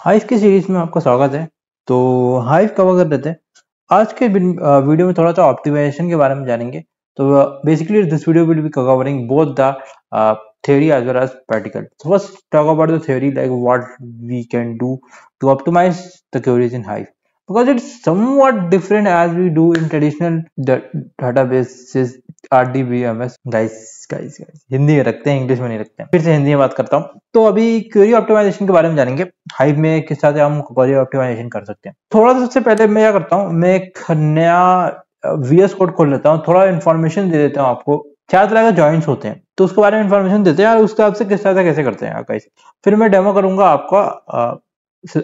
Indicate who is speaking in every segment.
Speaker 1: Hive की series में आपका स्वागत है। तो हाइव कवर कर लेते हैं। आज के वीडियो में थोड़ा सा ऑप्टिमाइजेशन के बारे में जानेंगे। तो basically this video will be covering both the theory as well as practical. So first talk about the theory, like what we can do to optimize the queries in Hive, because it's somewhat different as we do in traditional databases RDBMS. guys Hindi में रखते हैं, English में नहीं रखते हैं। फिर से हिंदी में बात करता हूँ। तो अभी क्वेरी ऑप्टिमाइजेशन के बारे में जानेंगे। हाइव में किस तरह से हम क्वेरी ऑप्टिमाइजेशन कर सकते हैं। थोड़ा सा सबसे पहले मैं क्या करता हूँ, मैं एक नया VS कोड खोल लेता हूँ, थोड़ा इन्फॉर्मेशन दे देता हूँ आपको। चार तरह के जॉइंट्स होते हैं, तो उसके बारे में इन्फॉर्मेशन देते हैं और उसके आपसे किस तरह से कैसे करते हैं गाइस। फिर मैं डेमो करूंगा आपका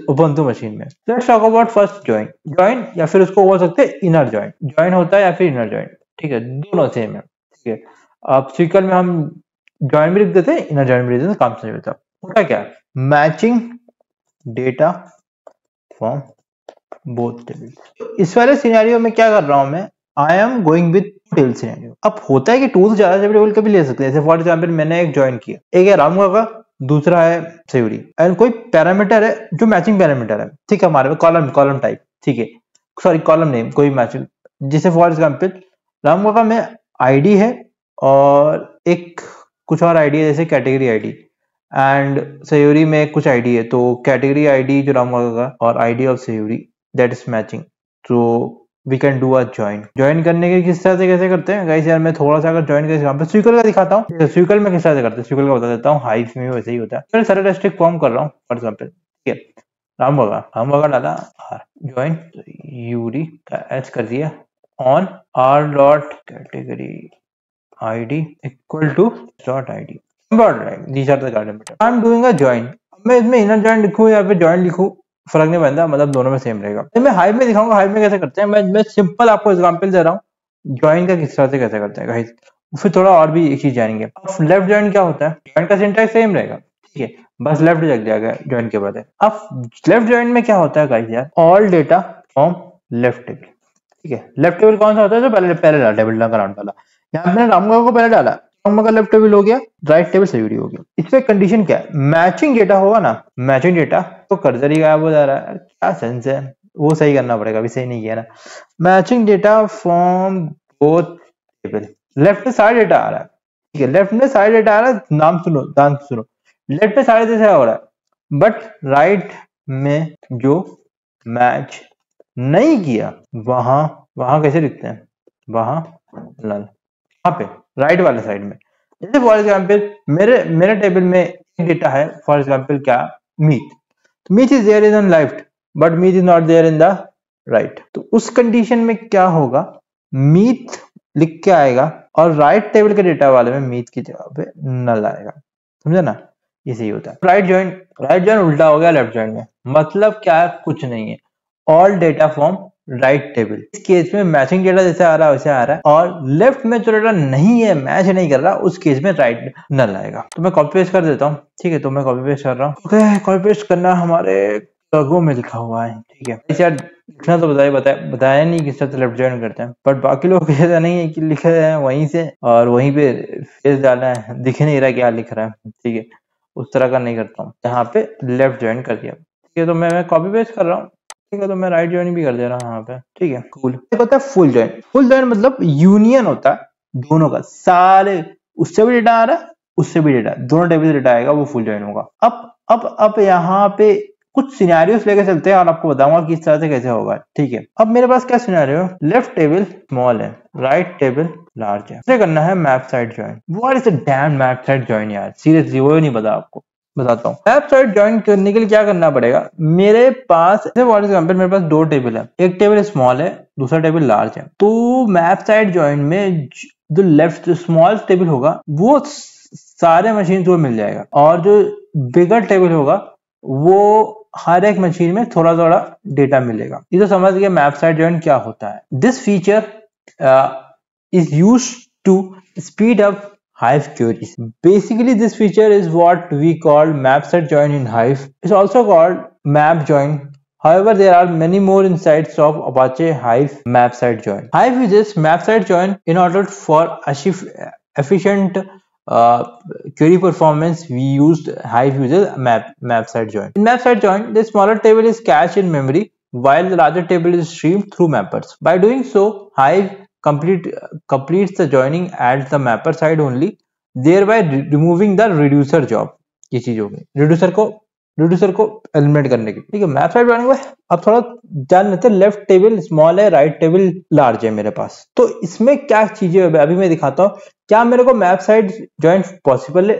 Speaker 1: उबंटू मशीन में। Let's talk about first join या फिर उसको बोल सकते हैं इनर ज्वाइन होता है या फिर इनर ज्वाइन, ठीक है, दोनों सेम है। ठीक है, अब SQL में हम ज्वाइन भी लिख देते हैं, इनर ज्वाइन भी लिख देते हैं, काम समझ लेता होता क्या है। Matching data from both tables. इस वाले सिनेरियो में क्या कर रहा हूं मैं, I am going with table scenario. अब होता है कि टूल ज्यादा टेबल कभी ले सकते हैं। जैसे फॉर एग्जांपल मैंने एक ज्वाइन किया, एक है रामू का, दूसरा है सयूरी, एंड कोई पैरामीटर है जो मैचिंग पैरामीटर है, ठीक है, हमारे में कॉलम टाइप, ठीक है, सॉरी कॉलम नेम कोई मैचिंग। जैसे फॉर एग्जांपल रामू का में आईडी है और एक कुछ और आईडी है, जैसे कैटेगरी आईडी, एंड सयूरी में कुछ आईडी है, तो कैटेगरी आईडी जो रामू का और ID of Sayuri that is matching. तो we can do a join करने के किस तरह से कैसे करते हैं गाइस। यार मैं थोड़ा सा अगर ज्वाइन का एग्जांपल SQL का दिखाता हूँ। SQL में किस तरह से करते हैं, SQL का बता देता हूँ। हाइव में वैसे ही होता है। मैं सारा रेस्ट्रिक्ट फॉर्म कर रहा हूँ फॉर एग्जांपल, ठीक है, राम डाला ज्वाइन यूरी का एच कर दिया on R dot category ID equal to dot ID these are the parameter. I am doing a join. मैं इसमें इनर ज्वाइन लिखूं या फिर ज्वाइन लिखूं फर्क नहीं पड़ता, मतलब दोनों में सेम रहेगा। मैं हाइव में दिखाऊंगा हाइव में कैसे करते हैं। मैं सिंपल आपको एग्जांपल दे रहा हूँ ज्वाइन का किस तरह से कैसे करते हैं गाइस। फिर थोड़ा और भी एक चीज जानेंगे। अब लेफ्ट ज्वाइन क्या होता है, ज्वाइन का सिंटैक्स सेम रहेगा, ठीक है, बस लेफ्ट लग जाएगा ज्वाइन के बाद। अब लेफ्ट ज्वाइन में क्या होता है गाइस, यार all data from left table, ठीक है। लेफ्ट टेबल कौन सा होता है, जो पहले डाला टेबल डाला। यहाँ पे रामगा को पहले डाला, रामगा का लेफ्ट टेबल हो गया, राइट टेबल सयूरी हो गया। इसमें कंडीशन क्या है, मैचिंग डेटा होगा ना, मैचिंग डेटा तो कर्सर ही गायब हो जा रहा है, क्या सेंस है, वो सही करना पड़ेगा, अभी सही नहीं किया ना। Matching data from both table, left में सारा डेटा आ रहा है, ठीक है, लेफ्ट में सारा डेटा आ रहा है, नाम सुनो, ध्यान सुनो, लेफ्ट में सारे जैसे हो रहा है, बट राइट में जो मैच नहीं किया वहां कैसे लिखते हैं, वहां नल, वहां पे राइट वाले साइड में। जैसे फॉर एग्जांपल मेरे टेबल में एक डेटा है, फॉर एग्जांपल क्या, मीट, तो meat is there in left but meat is not there in the right. तो उस कंडीशन में क्या होगा, मीट लिख के आएगा और राइट टेबल के डेटा वाले में मीट की जगह पे नल आएगा, समझे ना, इसे ही होता है राइट ज्वाइन उल्टा हो गया लेफ्ट ज्वाइन में। मतलब क्या है, कुछ नहीं है, all data from right table. इस केस में मैचिंग डेटा जैसे आ रहा है वैसे आ रहा है, और लेफ्ट में जो डेटा नहीं है, मैच नहीं कर रहा, उस केस में राइट नल आएगा। तो मैं कॉपी पेस्ट कर देता हूँ, ठीक है, तो मैं कॉपी पेस्ट कर रहा हूँ। ओके, कॉपी पेस्ट करना हमारे लोगो में लिखा हुआ है, ठीक है। यार लिखना तो बताया नहीं किस तरह से लेफ्ट ज्वाइन करते हैं, बट बाकी लोग ऐसा नहीं है कि लिखे हैं वहीं से और वहीं पे फेस डालना है, दिख नहीं रहा क्या लिख रहा है, ठीक है, उस तरह का नहीं करता हूँ। यहाँ पे लेफ्ट ज्वाइन कर दिया, ठीक है, तो मैं कॉपी पेस्ट कर रहा हूँ, ठीक है, तो मैं राइट ज्वाइन भी कर दे रहा हूँ यहाँ पे, ठीक है, कूल। एक होता है फुल ज्वाइन मतलब यूनियन होता है दोनों का, सारे उससे भी डेटा आ रहा है उससे भी डेटा, दोनों टेबल से डेटा आएगा, वो फुल ज्वाइन होगा। अब यहाँ पे कुछ सिनेरियोस लेके चलते हैं और आपको बताऊंगा किस तरह से कैसे होगा, ठीक है। अब मेरे पास क्या सिनेरियो है, लेफ्ट टेबल स्मॉल है, राइट टेबल लार्ज है, इसे करना है map side join. What is the dam map side join यार, सीरियसली वो नहीं पता आपको, बताता हूँ। मैप साइड ज्वाइन करने के लिए क्या करना पड़ेगा, मेरे पास फॉर एग्जांपल मेरे पास दो टेबल है, एक टेबल स्मॉल है, दूसरा टेबल लार्ज है। तो मैप साइड ज्वाइन में जो लेफ्ट स्मॉल टेबल होगा वो सारे मशीन को मिल जाएगा, और जो बिगर टेबल होगा वो हर एक मशीन में थोड़ा थोड़ा डेटा मिलेगा। ये तो समझ गए मैप साइड ज्वाइन क्या होता है। This feature is used to speed up Hive queries. Basically, this feature is what we call map set join in Hive. It's also called map join. However, there are many more insights of Apache Hive map site join. Hive uses map site join in order for efficient query performance, we used Hive uses map side join. In map side join, the smaller table is cached in memory while the larger table is streamed through mappers. By doing so, Hive completes the joining at the mapper side only, thereby removing the reducer job. ये चीज हो गई reducer को eliminate करने की। ठीक है, map side joining में अब थोड़ा जान लेते हैं। लेफ्ट टेबल स्मॉल है, राइट टेबल लार्ज है मेरे पास, तो इसमें क्या चीजें अभी मैं दिखाता हूँ। क्या मेरे को मैप साइड जॉइंट पॉसिबल है?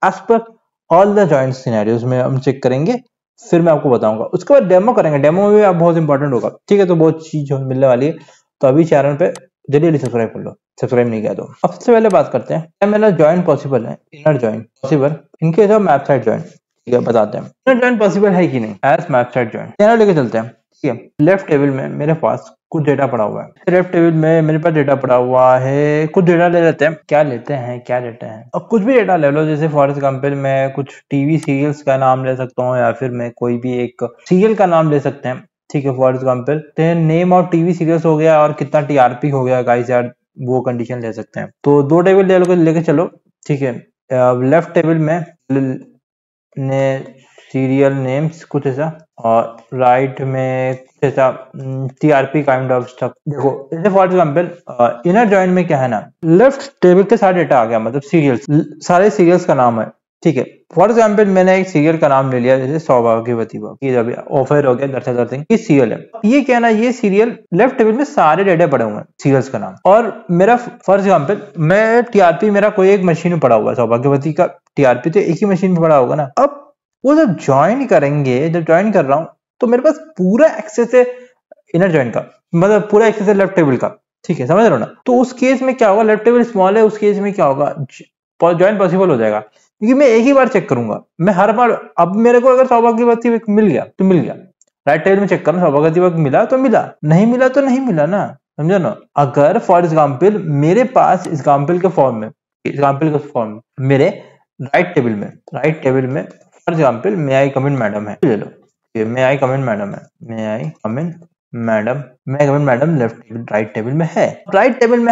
Speaker 1: As per all the joint scenarios में हम चेक करेंगे, फिर मैं आपको बताऊंगा। उसके बाद डेमो करेंगे, डेमो में भी आप बहुत इंपॉर्टेंट होगा। ठीक है, तो बहुत चीज मिलने वाली है। तो अभी चैनल पे जल्दी सब्सक्राइब कर लो, सब्सक्राइब नहीं किया तो। अब सबसे पहले बात करते हैं, क्या मेरा जॉइंट पॉसिबल है, इनर जॉइंट पॉसिबल इनके साथ मैप साइड जॉइंट। ठीक है, बताते हैं इनर जॉइंट पॉसिबल है कि नहीं as map side joint. Channel लेके चलते हैं। ठीक है, लेफ्ट टेबल में मेरे पास कुछ डेटा पड़ा हुआ है। लेफ्ट टेबल में मेरे पास डेटा पड़ा हुआ है, कुछ डेटा ले लेते हैं। क्या लेते हैं, क्या डेटा है? अब कुछ भी डेटा ले लो, जैसे फॉर एग्जांपल मैं कुछ टीवी सीरियल्स का नाम ले सकता हूँ, या फिर मैं कोई भी एक सीरियल का नाम ले सकते हैं। ठीक है, for example name of TV serials हो गया और कितना टीआरपी हो गया गाइस, यार वो कंडीशन ले सकते हैं। तो दो टेबल लेके चलो। ठीक है, लेफ्ट टेबल में ने सीरियल नेम्स कुछ ऐसा, और राइट में कुछ ऐसा टीआरपी काइंड ऑफ स्टफ। देखो जैसे फॉर एग्जांपल इनर जॉइंट में क्या है ना, लेफ्ट टेबल के साथ डेटा आ गया, मतलब सीरियल्स, सारे सीरियल्स का नाम है। ठीक है, फॉर एग्जाम्पल मैंने एक सीरियल का नाम ले लिया, जैसे सौभाग्यवती बाब, ये जब ऑफर हो गया दरअसल करते हैं, ये सीरियल है। ये क्या ना, ये सीरियल लेफ्ट टेबल में सारे डेटा पड़े हुए हैं, सीरियल्स का नाम। और मेरा फॉर एग्जाम्पल मैं टीआरपी मेरा कोई एक मशीन में पड़ा हुआ है, सौभाग्यवती का टीआरपी तो एक ही मशीन में पड़ा होगा ना। अब वो जब ज्वाइन करेंगे, जब ज्वाइन कर रहा हूँ तो मेरे पास पूरा एक्सेस है इनर जॉइंट का, मतलब पूरा एक्सेस है लेफ्ट टेबल का। ठीक है, समझ रहे हो ना। तो उस केस में क्या होगा, लेफ्ट टेबल स्मॉल है, उस केस में क्या होगा, ज्वाइन पॉसिबल हो जाएगा, क्योंकि मैं एक ही बार चेक करूंगा। मैं हर बार, अब मेरे को अगर सौभाग्यवती मिल गया तो मिल गया, राइट टेबल में चेक करना, सौभाग्यवती मिला तो मिला, नहीं मिला तो नहीं मिला ना, समझो ना। अगर फॉर एग्जाम्पल मेरे पास एग्जाम्पल के फॉर्म में मेरे राइट टेबल में for example may I come in madam है, ले लो, मे आई कम इन मैडम है, मे आई कम इन मैडम राइट टेबल में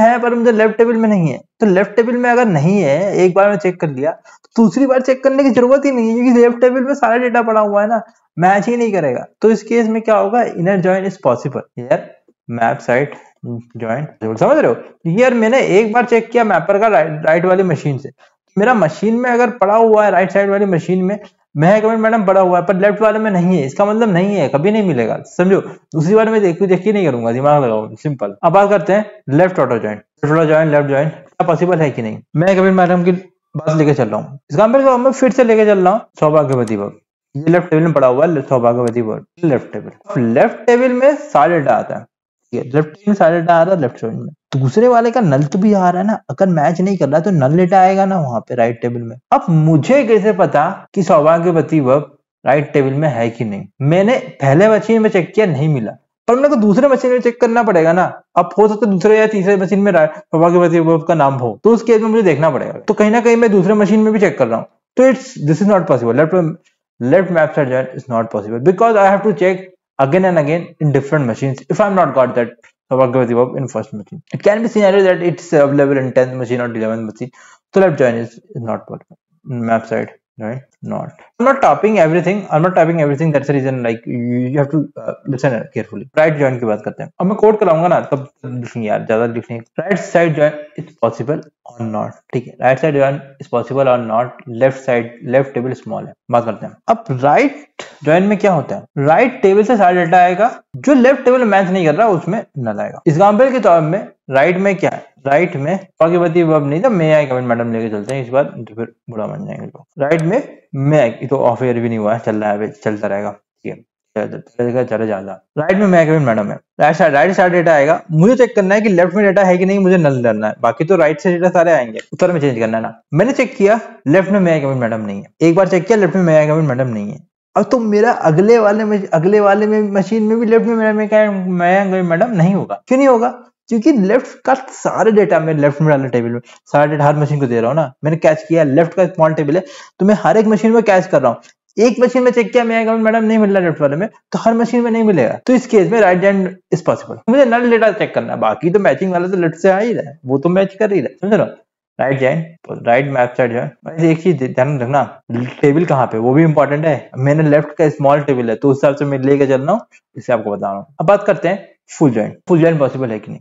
Speaker 1: है, पर मुझे लेफ्ट टेबल में नहीं है। तो लेफ्ट टेबल में अगर नहीं है, एक बार में चेक कर लिया तो दूसरी बार चेक करने की जरूरत ही नहीं है, क्योंकि लेफ्ट टेबल में सारा डेटा पड़ा हुआ है ना, मैच ही नहीं करेगा। तो इस केस में क्या होगा, inner join is possible here, map side join. समझ रहे हो, यार मैंने एक बार चेक किया मैपर का राइट वाली मशीन से, मेरा मशीन में अगर पड़ा हुआ है राइट साइड वाली मशीन में मैं कमेंट मैडम पड़ा हुआ है, पर लेफ्ट वाले में नहीं है, इसका मतलब नहीं है, कभी नहीं मिलेगा, समझो। दूसरी बार मैं देख ही नहीं करूंगा, दिमाग लगाओ, सिंपल। अब बात करते हैं left auto joint, left joint क्या पॉसिबल है कि नहीं। मैं कमेंट मैडम की बात लेके चल रहा हूँ, एग्जाम्पल को मैं फिर से लेके चल रहा हूँ, सौभाग्यवती बाब, ये लेफ्ट टेबल में पड़ा हुआ है, सौभाग्यवती बाब लेफ्ट टेबल में सारा डेटा आता है, लेफ्ट टेबल में सारा डेटा आ रहा है लेफ्ट जॉइंट में। दूसरे वाले का नल तो भी आ रहा है ना, अगर मैच नहीं कर रहा तो नल डेटा आएगा ना वहां पे राइट टेबल में। अब मुझे कैसे पता कि सौभाग्यवती वर्ब राइट टेबल में है कि नहीं। मैंने पहले मशीन में चेक किया, नहीं मिला, पर मेरे को दूसरे मशीन में चेक करना पड़ेगा ना। अब हो सकता है दूसरे या तीसरे मशीन में सौभाग्यवती वर्ब का नाम हो, तो उस केस में मुझे देखना पड़ेगा। तो कहीं ना कहीं मैं दूसरे मशीन में भी चेक कर रहा हूँ, तो this is not possible. Left map side join is not possible because I have to check again and again in different machines if I'm not got that Sauभाग्यवती verb in first machine. It can be scenario that it's available in 10th machine or 11th machine. So left join is not possible. Map side join not. I'm not typing everything. That's the reason like you have to listen carefully. Right join की बात करते हैं। अब मैं code कराऊंगा ना, तब लिखेंगे यार, ज्यादा लिखने। Right side join is possible or not. ठीक है, right side join is possible or not. Left table small है। बात करते हैं। अब right जॉइन में क्या होता है, राइट टेबल से सारा डेटा आएगा, जो लेफ्ट टेबल में मैच नहीं कर रहा उसमें नल आएगा। एग्जांपल के तौर में राइट में क्या है, राइट में सौभाग्यवती वर्ब नहीं था, मे आई कमेंट मैडम लेके चलते हैं इस बार, तो फिर बुरा मान जाएंगे लोग। राइट में मे आई तो ऑफ एयर भी नहीं हुआ है, चल रहा है, चलता रहेगा, ठीक है, चले ज्यादा। राइट में मे आई कमेंट मैडम है, राइट साइड डेटा आएगा, मुझे चेक करना है कि लेफ्ट में डेटा है कि नहीं, मुझे नल करना है, बाकी तो राइट से डेटा सारे आएंगे, उत्तर में चेंज करना है ना। मैंने चेक किया लेफ्ट में मे आई कमेंट मैडम नहीं है, एक बार चेक किया लेफ्ट में मे आई कमेंट मैडम नहीं है। अब तो मेरा अगले वाले में मशीन में भी लेफ्ट में मैडम नहीं होगा। क्यों नहीं होगा, क्योंकि लेफ्ट का सारे डेटा मैं लेफ्ट में डालने टेबल में सारा डेटा हर मशीन को दे रहा हूँ ना। मैंने कैच किया लेफ्ट का स्मॉल टेबल है, तो मैं हर एक मशीन में कैच कर रहा हूँ। एक मशीन में चेक किया मैडम नहीं मिल रहा लेफ्ट वाले में, तो हर मशीन में नहीं मिलेगा। तो इस केस में राइट जॉइन इज पॉसिबल। मुझे नल डेटा चेक करना है, बाकी तो मैचिंग वाला तो लेफ्ट से आ ही रहा है, वो तो मैच कर ही रहा है, समझ रहे हो। Right joint, right map side joint. एक चीज ध्यान रखना, टेबल कहाँ पे वो भी इंपॉर्टेंट है। मैंने लेफ्ट का स्मॉल टेबल है तो उस हिसाब से मैं लेके चल रहा हूँ, इससे आपको बता रहा हूँ। अब बात करते हैं full joint. Full joint possible है कि नहीं,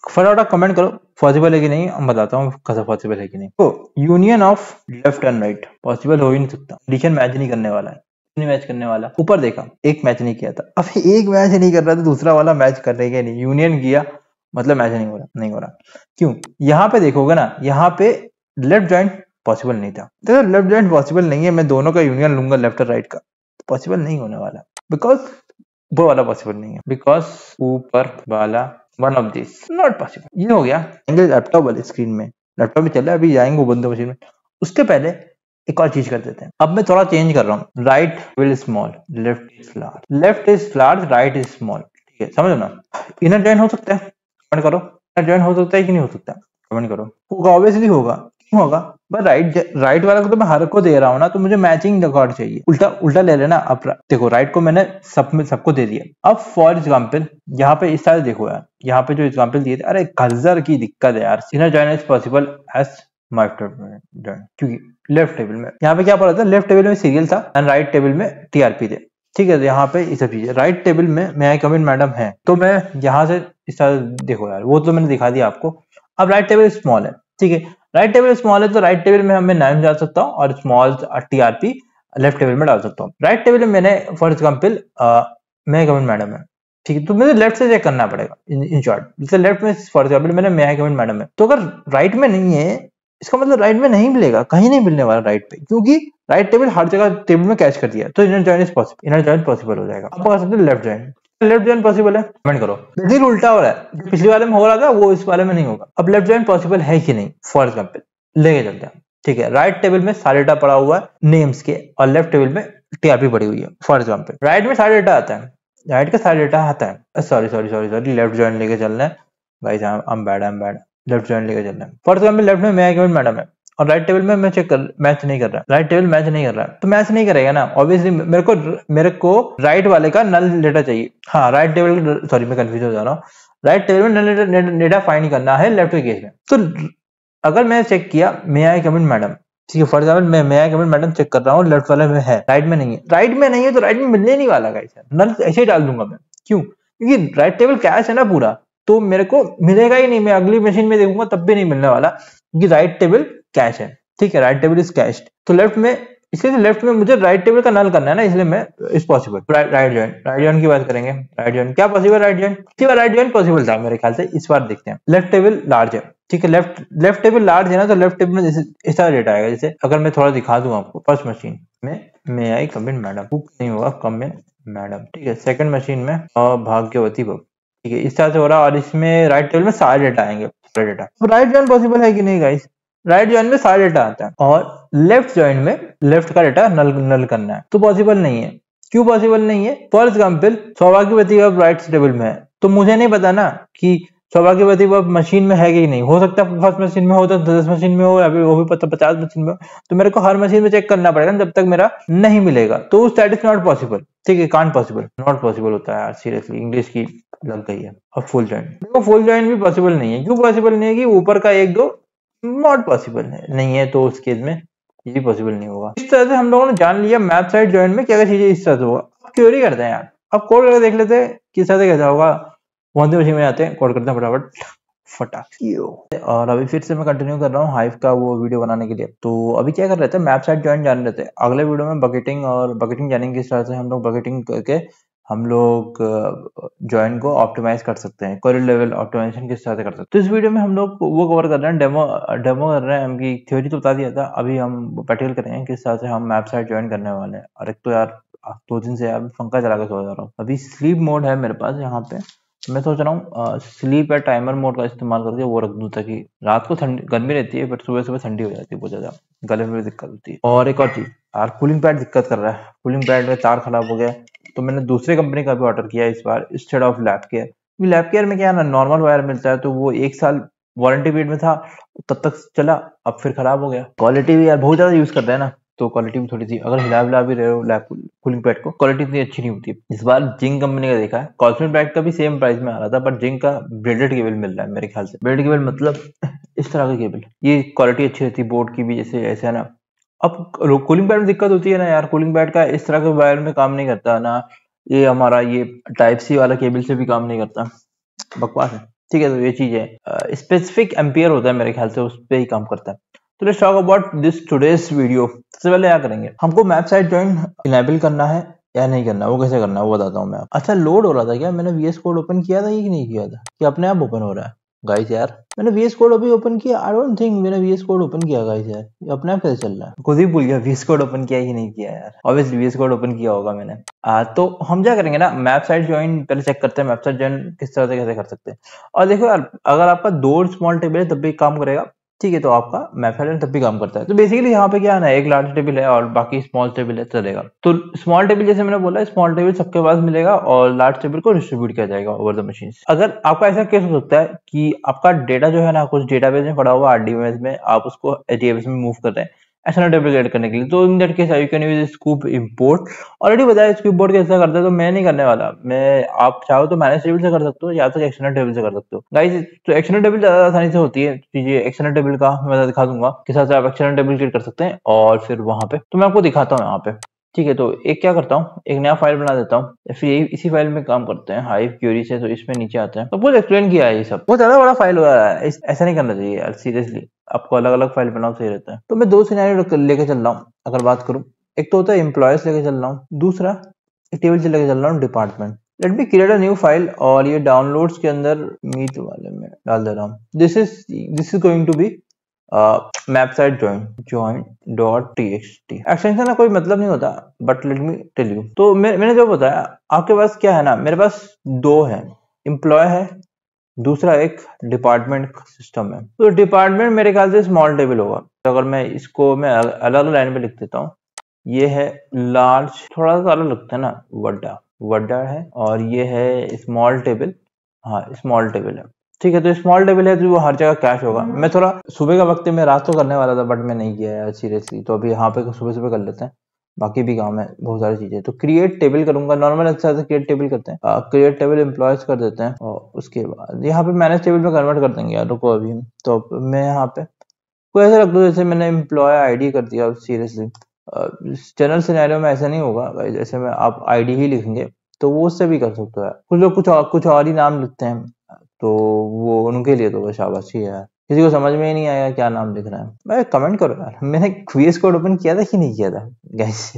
Speaker 1: फटाफट कमेंट करो पॉसिबल है कि नहीं, हम बताता हूँ कैसा पॉसिबल है कि नहीं। तो union of left and right possible हो ही नहीं सकता, कंडीशन मैच नहीं करने वाला है, नहीं मैच करने वाला। ऊपर देखा एक मैच नहीं किया था, अब एक मैच नहीं कर रहा तो दूसरा वाला मैच करेगा नहीं। यूनियन किया मतलब मैच नहीं हो रहा, नहीं हो रहा। क्यों? यहाँ पे देखोगे ना, यहाँ पे लेफ्ट जॉइंट पॉसिबल नहीं था। देखो लेफ्ट जॉइंट पॉसिबल नहीं है, मैं दोनों का यूनियन लूंगा लेफ्ट और राइट का, पॉसिबल नहीं होने वाला। बिकॉज वो वाला पॉसिबल नहीं है, बिकॉज ऊपर वाला one of this not possible. ये हो गया लैपटॉप वाली स्क्रीन में, लैपटॉप में चल रहा है, अभी जाएंगे बंद मशीन में। उसके पहले एक और चीज कर देते हैं। अब मैं थोड़ा चेंज कर रहा हूँ, right will small, left is large, left is large, right is small. ठीक है, समझो ना। इनर जॉइन हो सकता है, कमेंट करो। इनर जॉइन हो सकता है कि नहीं हो सकता, कमेंट करो। होगा, ऑब्वियसली होगा। क्यों होगा? बस राइट वाला को तो मैं हर को दे रहा हूँ ना, तो मुझे मैचिंग रिकॉर्ड चाहिए। उल्टा उल्टा ले लेना। अब देखो राइट को मैंने सबको दे दिया। अब फॉर एग्जाम्पल यहाँ पे इस तरह देखो यार, यहाँ पे जो एग्जाम्पल दिए थे, अरे गजर की दिक्कत है यार। Inner join is possible as join, क्योंकि लेफ्ट टेबल में यहाँ पे क्या पड़ा था, लेफ्ट टेबल में सीरियल था एंड राइट टेबल में टीआरपी थे। ठीक है, तो यहाँ पे ये सब चीजें राइट टेबल में मैं कम इन मैडम है, तो मैं यहाँ से इस तरह देखो यार, वो तो मैंने दिखा दिया आपको। अब राइट टेबल स्मॉल है, ठीक है, राइट टेबल स्मॉल है तो राइट टेबल में हमें नाम डाल सकता हूँ और स्मॉल टीआरपी लेफ्ट टेबल में डाल सकता हूँ। राइट टेबल में मैंने फॉर एग्जाम्पल मैं कम इन मैडम है, ठीक है, तो मुझे लेफ्ट से चेक करना पड़ेगा। इन शॉर्ट, जैसे लेफ्ट में फॉर एग्जाम्पल मैंने मैं कम इन मैडम है, तो अगर राइट में नहीं है इसका मतलब राइट में नहीं मिलेगा, कहीं नहीं मिलने वाला राइट पे, क्योंकि राइट टेबल हर जगह टेबल में कैच कर दिया, तो inner join is possible, inner join possible हो जाएगा। आप कह सकते हैं left join, left join possible है, कमेंट करो। बिल्कुल उल्टा हो रहा है, जो पिछले वाले में हो रहा था वो इस वाले में नहीं होगा। अब लेफ्ट जॉइन पॉसिबल है कि नहीं, फॉर एग्जाम्पल लेके चलते हैं। ठीक है, राइट टेबल में सारा डेटा पड़ा हुआ है नेम्स के, और लेफ्ट टेबल में टीआरपी पड़ी हुई है। फॉर एग्जाम्पल राइट में सारा डेटा आता है, राइट का सारा डेटा आता है, सॉरी लेफ्ट जॉइन लेके चलना है guys, I am bad, left join लेके चलना है। फॉर एग्जाम्पल लेफ्ट में मैं मैडम है और राइट टेबल में मैं मैच नहीं कर रहा, राइट टेबल मैच नहीं कर रहा, तो मैच नहीं करेगा ना ऑब्वियसली। मेरे को राइट वाले का नल डेटा चाहिए। हाँ, राइट टेबल, सॉरी मैं कंफ्यूज हो जा रहा हूँ। राइट टेबल में नल डेटा फाइंड करना है लेफ्ट के केस में। तो अगर मैं चेक किया मे आई कम इन मैडम, ठीक है, फॉर एग्जाम्पल मैं मे आई कम इन मैडम चेक कर रहा हूँ, लेफ्ट वाले में है, राइट में नहीं है। राइट में नहीं है तो राइट में मिलने नहीं वाला गाइस, नल ऐसे ही डाल दूंगा मैं। क्यों? क्योंकि राइट टेबल कैश है ना पूरा, तो मेरे को मिलेगा ही नहीं। मैं अगली मशीन में देखूंगा तब भी नहीं मिलने वाला, क्योंकि राइट टेबल कैश है। ठीक है, राइट टेबल इज कैश्ड, तो लेफ्ट में, इसलिए लेफ्ट में मुझे राइट टेबल का नल करना है ना, इसलिए मैं इज पॉसिबल। राइट जॉइन की बात करेंगे। राइट जॉइन क्या पॉसिबल? राइट जॉइन पॉसिबल था मेरे ख्याल से। इस बार देखते हैं। लेफ्ट टेबल लार्ज है, ठीक है, लेफ्ट टेबल लार्ज है ना, तो लेफ्ट टेबल में जैसे इस तरह डेटा आएगा। जैसे अगर मैं थोड़ा दिखा दूं आपको, फर्स्ट मशीन में मे आई कम इन मैडम, बुक नहीं होगा, कम इन मैडम, ठीक है। सेकंड मशीन में भाग्यवती बब, ठीक है, इस तरह से हो रहा है। और इसमें राइट टेबल में सारे डेटा आएंगे, सारे डेटा। तो राइट जॉइन पॉसिबल है कि नहीं गाइस? राइट जॉइन में सारा डेटा आता है, और लेफ्ट जॉइन में लेफ्ट का डेटा नल करना है, तो पॉसिबल नहीं है। क्यों पॉसिबल नहीं है? फॉर एग्जाम्पल सौभाग्यवती अब राइट टेबल में है, तो मुझे नहीं पता ना कि सौभाग्यवती अब मशीन में है कि नहीं। हो सकता है फर्स्ट मशीन में हो, तो 10 मशीन में हो, या फिर वो भी पता 50 मशीन में हो, तो मेरे को हर मशीन में चेक करना पड़ेगा जब तक मेरा नहीं मिलेगा, तो दैट इज नॉट पॉसिबल। ठीक है, कांट पॉसिबल, नॉट पॉसिबल होता है यार, सीरियसली इंग्लिश की लग गई है। अब फुल जॉइन, देखो फुल जॉइन भी पॉसिबल नहीं है। क्यों पॉसिबल नहीं है? कि ऊपर का एक दो नॉट पॉसिबल नहीं है, तो उस केस में ये भी पॉसिबल नहीं होगा। इस तरह से हम लोगों ने जान लिया मैप साइड जॉइन में क्या क्या चीजें इस तरह से होगा। अब क्वेरी करते हैं यार, अब कोड करके देख लेते हैं किस तरह से कैसा होगा। वन मशीन में आते हैं, कोड करते हैं फटाफट फटाक। और अभी फिर से मैं कंटिन्यू कर रहा हूँ हाइव का वो वीडियो बनाने के लिए। तो अभी क्या कर रहे थे, मैप साइड जॉइन जान रहे थे। अगले वीडियो में बकेटिंग जानेंगे, किस तरह से हम लोग बकेटिंग करके हम लोग जॉइन को ऑप्टिमाइज कर सकते हैं, क्वेरी लेवल ऑप्टिमाइजेशन किस तरह से कर सकते हैं। तो इस वीडियो में हम लोग वो कवर कर रहे हैं, डेमो कर रहे हैं। हमकी थ्योरी तो बता दिया था, अभी हम प्रैक्टिकल करेंगे किस तरह से हम मैप साइड जॉइन करने वाले हैं। और एक तो यार 2 दिन से यार पंखा चला के सो जा रहा हूँ। अभी स्लीप मोड है मेरे पास यहाँ पे, मैं सोच रहा हूँ स्लीप या टाइमर मोड का इस्तेमाल करके वो रख दूं, ताकि रात को ठंडी गर्मी रहती है, बट सुबह ठंडी हो जाती है बहुत ज्यादा, गले में भी दिक्कत होती है। और एक और चीज यार, कूलिंग पैड दिक्कत कर रहा है, कूलिंग पैड में तार खराब हो गया, तो मैंने दूसरे कंपनी का भी ऑर्डर किया इस बार instead of lab care. Lab care में क्या है ना, नॉर्मल वायर मिलता है, तो वो 1 साल वारंटी पीरियड में था, तब तक चला, अब फिर खराब हो गया। क्वालिटी भी यार बहुत ज्यादा यूज कर रहे हैं ना, तो क्वालिटी भी थोड़ी सी, अगर हिला भी रहे हो लैब कूलिंग पैड को, क्वालिटी इतनी अच्छी नहीं होती। इस बार जिंक कंपनी का देखा है, कॉस्मिक पैड का भी सेम प्राइस में आ रहा था, बट जिंक का ब्रेडेड केबल मिल रहा है मेरे ख्याल से। ब्रेडेड केबल मतलब इस तरह का केबल, ये क्वालिटी अच्छी रहती है बोर्ड की भी, जैसे ऐसे है ना। अब कूलिंग पैड में दिक्कत होती है ना यार, कूलिंग पैड का इस तरह के वायर में काम नहीं करता ना, ये हमारा ये टाइप सी वाला केबल से भी काम नहीं करता, बकवास है। ठीक है, तो ये चीज है, स्पेसिफिक एम्पियर होता है मेरे ख्याल से, उस पे ही काम करता है। तो let's talk about this today's video. सबसे पहले क्या करेंगे, हमको मैप साइट ज्वाइन इनेबल करना है या नहीं करना, वो कैसे करना है वो बताता हूँ मैं। अच्छा, लोड हो रहा था क्या, मैंने वीएस कोड ओपन किया था कि नहीं किया था, कि अपने आप ओपन हो रहा है गाइस यार। मैंने वीएस कोड अभी ओपन किया, आई डोंट थिंक मैंने वीएस कोड ओपन किया गाइस यार, ये अपने आप कैसे चल रहा है, खुद ही भूल गया वीएस कोड ओपन किया कि नहीं किया यार। ऑब्वियसली वीएस कोड ओपन किया होगा मैंने। तो हम क्या करेंगे ना, मैप साइट ज्वाइन पहले चेक करते हैं, मैप साइट ज्वाइन किस तरह से कैसे कर सकते हैं। और देखो यार, अगर आपका 2 स्मॉल टेबल है तब भी काम करेगा, ठीक है, तो आपका मैप साइट तब भी काम करता है। तो बेसिकली यहाँ पे क्या है ना, एक लार्ज टेबल है और बाकी स्मॉल टेबल है, चलेगा। तो स्मॉल टेबल जैसे मैंने बोला, स्मॉल टेबल सबके पास मिलेगा और लार्ज टेबल को डिस्ट्रीब्यूट किया जाएगा ओवर द मशीन। अगर आपका ऐसा केस हो सकता है कि आपका डेटा जो है ना कुछ डेटाबेस में पड़ा हुआ आरडीबीएस में, आप उसको एचडीएफएस में मूव कर रहे हैं एक्सटर्नल टेबल क्रिएट करने के लिए, तो in that case you can use scoop import. Already बताया स्कूप इंपोर्ट कैसे करता है, तो मैं नहीं करने वाला। मैं, आप चाहो तो मैनेज टेबल से कर सकते हो या तो एक्सटर्नल टेबल से कर सकते हो गाइस। तो एक्सटर्नल टेबल ज्यादा आसानी से होती है चीजें, एक्सटर्नल टेबल का मैं दिखा दूंगा किस तरह से आप एक्सटर्नल टेबल क्रिएट कर सकते हैं, और फिर वहां पे तो मैं आपको दिखाता हूँ यहाँ पे। ठीक है, तो एक क्या करता हूँ, एक नया फाइल बना देता हूँ, या फिर इसी फाइल में काम करते हैं हाइव क्वेरी से। तो इसमें नीचे आते हैं, तो कुछ एक्सप्लेन किया है ये सब, बहुत ज्यादा बड़ा फाइल हो रहा है, ऐसा नहीं करना चाहिए यार सीरियसली। आपको अलग अलग फाइल बनाओ, सही रहता है। तो मैं 2 सिनेरियो लेके चल रहा हूँ अगर बात करूँ। एक तो होता है एम्प्लॉयज लेके चल रहा हूँ, दूसरा एक टेबल से लेके चल रहा हूँ department. Let me create a new file, और ये डाउनलोड्स के अंदर मीट वाले में डाल दे रहा हूँ। This is going to be map side join dot TXT. Extension का कोई मतलब नहीं होता, but let me tell you. तो मैंने जो बताया, आपके पास क्या है ना, मेरे पास 2 है, एम्प्लॉय है, दूसरा एक डिपार्टमेंट सिस्टम है। तो डिपार्टमेंट मेरे ख्याल से स्मॉल टेबल होगा। तो अगर मैं इसको मैं अलग अलग लाइन पे लिख देता हूँ, ये है लार्ज, थोड़ा सा अलग लगता है ना, वड्डा वड्डा है, और ये है स्मॉल टेबल। हाँ, स्मॉल टेबल है। ठीक है, तो स्मॉल टेबल है तो वो हर जगह कैश होगा। मैं थोड़ा सुबह का वक्त है, मैं रात को करने वाला था बट मैं नहीं किया यार सीरियसली। तो अभी यहाँ पे सुबह सुबह कर लेते हैं, बाकी भी काम है बहुत सारी चीजें। तो क्रिएट टेबल करूंगा, नॉर्मल अच्छा से क्रिएट टेबल करते हैं, क्रिएट टेबल एम्प्लॉयज कर देते हैं, और उसके बाद यहाँ पे मैनेज टेबल में कन्वर्ट कर देंगे यार। रुको अभी हम, तो मैं यहाँ पे कोई ऐसा रख दो जैसे मैंने एम्प्लॉय आईडी कर दिया सीरियसली। जनरल सिनेरियो में ऐसा नहीं होगा भाई, जैसे में आप आईडी ही लिखेंगे तो वो उससे भी कर सकते हो यार। कुछ लोग कुछ और ही नाम लिखते हैं, तो वो उनके लिए तो शाबाशी है यार। किसी को समझ में ही नहीं आया क्या नाम लिख रहा है, भाई कमेंट करो यार। मैंने क्वीज कोड ओपन किया था कि नहीं किया था गाइस।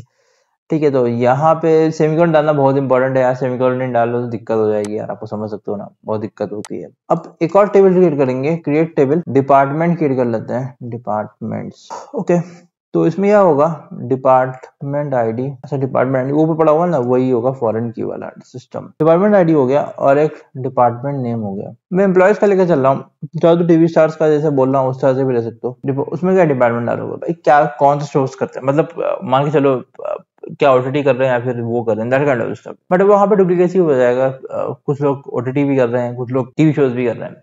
Speaker 1: ठीक है, तो यहाँ पे सेमीकोलन डालना बहुत इंपॉर्टेंट है यार, सेमीकोलन नहीं डालो तो दिक्कत हो जाएगी यार, आपको समझ सकते हो ना, बहुत दिक्कत होती है। अब एक और टेबल क्रिएट करेंगे, क्रिएट टेबल डिपार्टमेंट क्रिएट कर लेते हैं, डिपार्टमेंट्स। ओके, तो इसमें क्या होगा, डिपार्टमेंट आईडी। अच्छा, डिपार्टमेंट आईडी ऊपर पड़ा हुआ ना, वही होगा फॉरेन की वाला सिस्टम। डिपार्टमेंट आईडी हो गया और एक डिपार्टमेंट नेम हो गया। मैं एम्प्लॉयज का लेकर चल रहा हूँ, चाहे तो टीवी स्टार्स का जैसे बोल रहा हूँ उस तरह से भी ले सकते हो। उसमें क्या डिपार्टमेंट डालोगे भाई, क्या कौन सा सोर्स करते हैं, मतलब मान के चलो क्या ओटीटी कर रहे हैं या फिर वो कर रहे हैं, that kind of stuff. But वहां पे डुप्लीकेसी हो जाएगा। कुछ लोग ओटीटी भी कर रहे हैं, कुछ लोग टीवी शोज भी कर रहे हैं,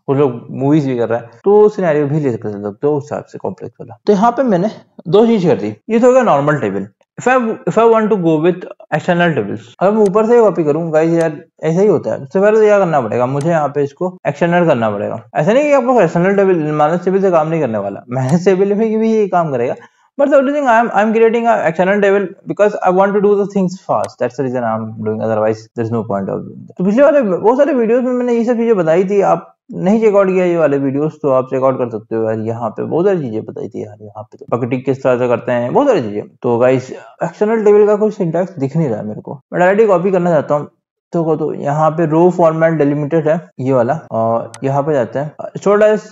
Speaker 1: कुछ लोग मूवीज भी कर रहे हैं, तो सिनेरियो भी ले सकते हो उस हिसाब से कॉम्प्लेक्स वाला। तो यहाँ पे मैंने 2 चीज कर दी। ये तो होगा normal table. If I want to go with external tables, अगर मैं ऊपर से कॉपी करूँ गाइस यार, ऐसा ही होता है। सबसे पहले तो क्या करना पड़ेगा मुझे, यहाँ पे इसको एक्सटर्नल करना पड़ेगा। ऐसा नहीं कि आपको एक्सटर्नल टेबल मैनेज टेबल से काम नहीं करने वाला, मैनेज टेबल में भी ये काम करेगा। But the only thing I'm creating a external table because I want to do the things fast. That's the reason I'm doing. Otherwise, there's no point of doing that. तो पिछले वाले बहुत सारे वीडियोस में मैंने ये सब चीजें बताई थी, आप नहीं चेकआउट किया ये वाले वीडियोस तो आप चेकआउट कर सकते हो यार। यहाँ पे बहुत सारी चीजें बताई थी यार, यहाँ पे तो बकेटिंग किस तरह से करते हैं, बहुत सारी चीजें। तो गाइस, एक्सटर्नल टेबल का कोई सिंटैक्स दिख नहीं रहा है मेरे को, मैं डायरेक्टली कॉपी करना चाहता हूँ। तो यहाँ पे रो फॉर्मेट डिलिमिटेड है ये वाला, और यहाँ पे जाते हैं स्टोर एज।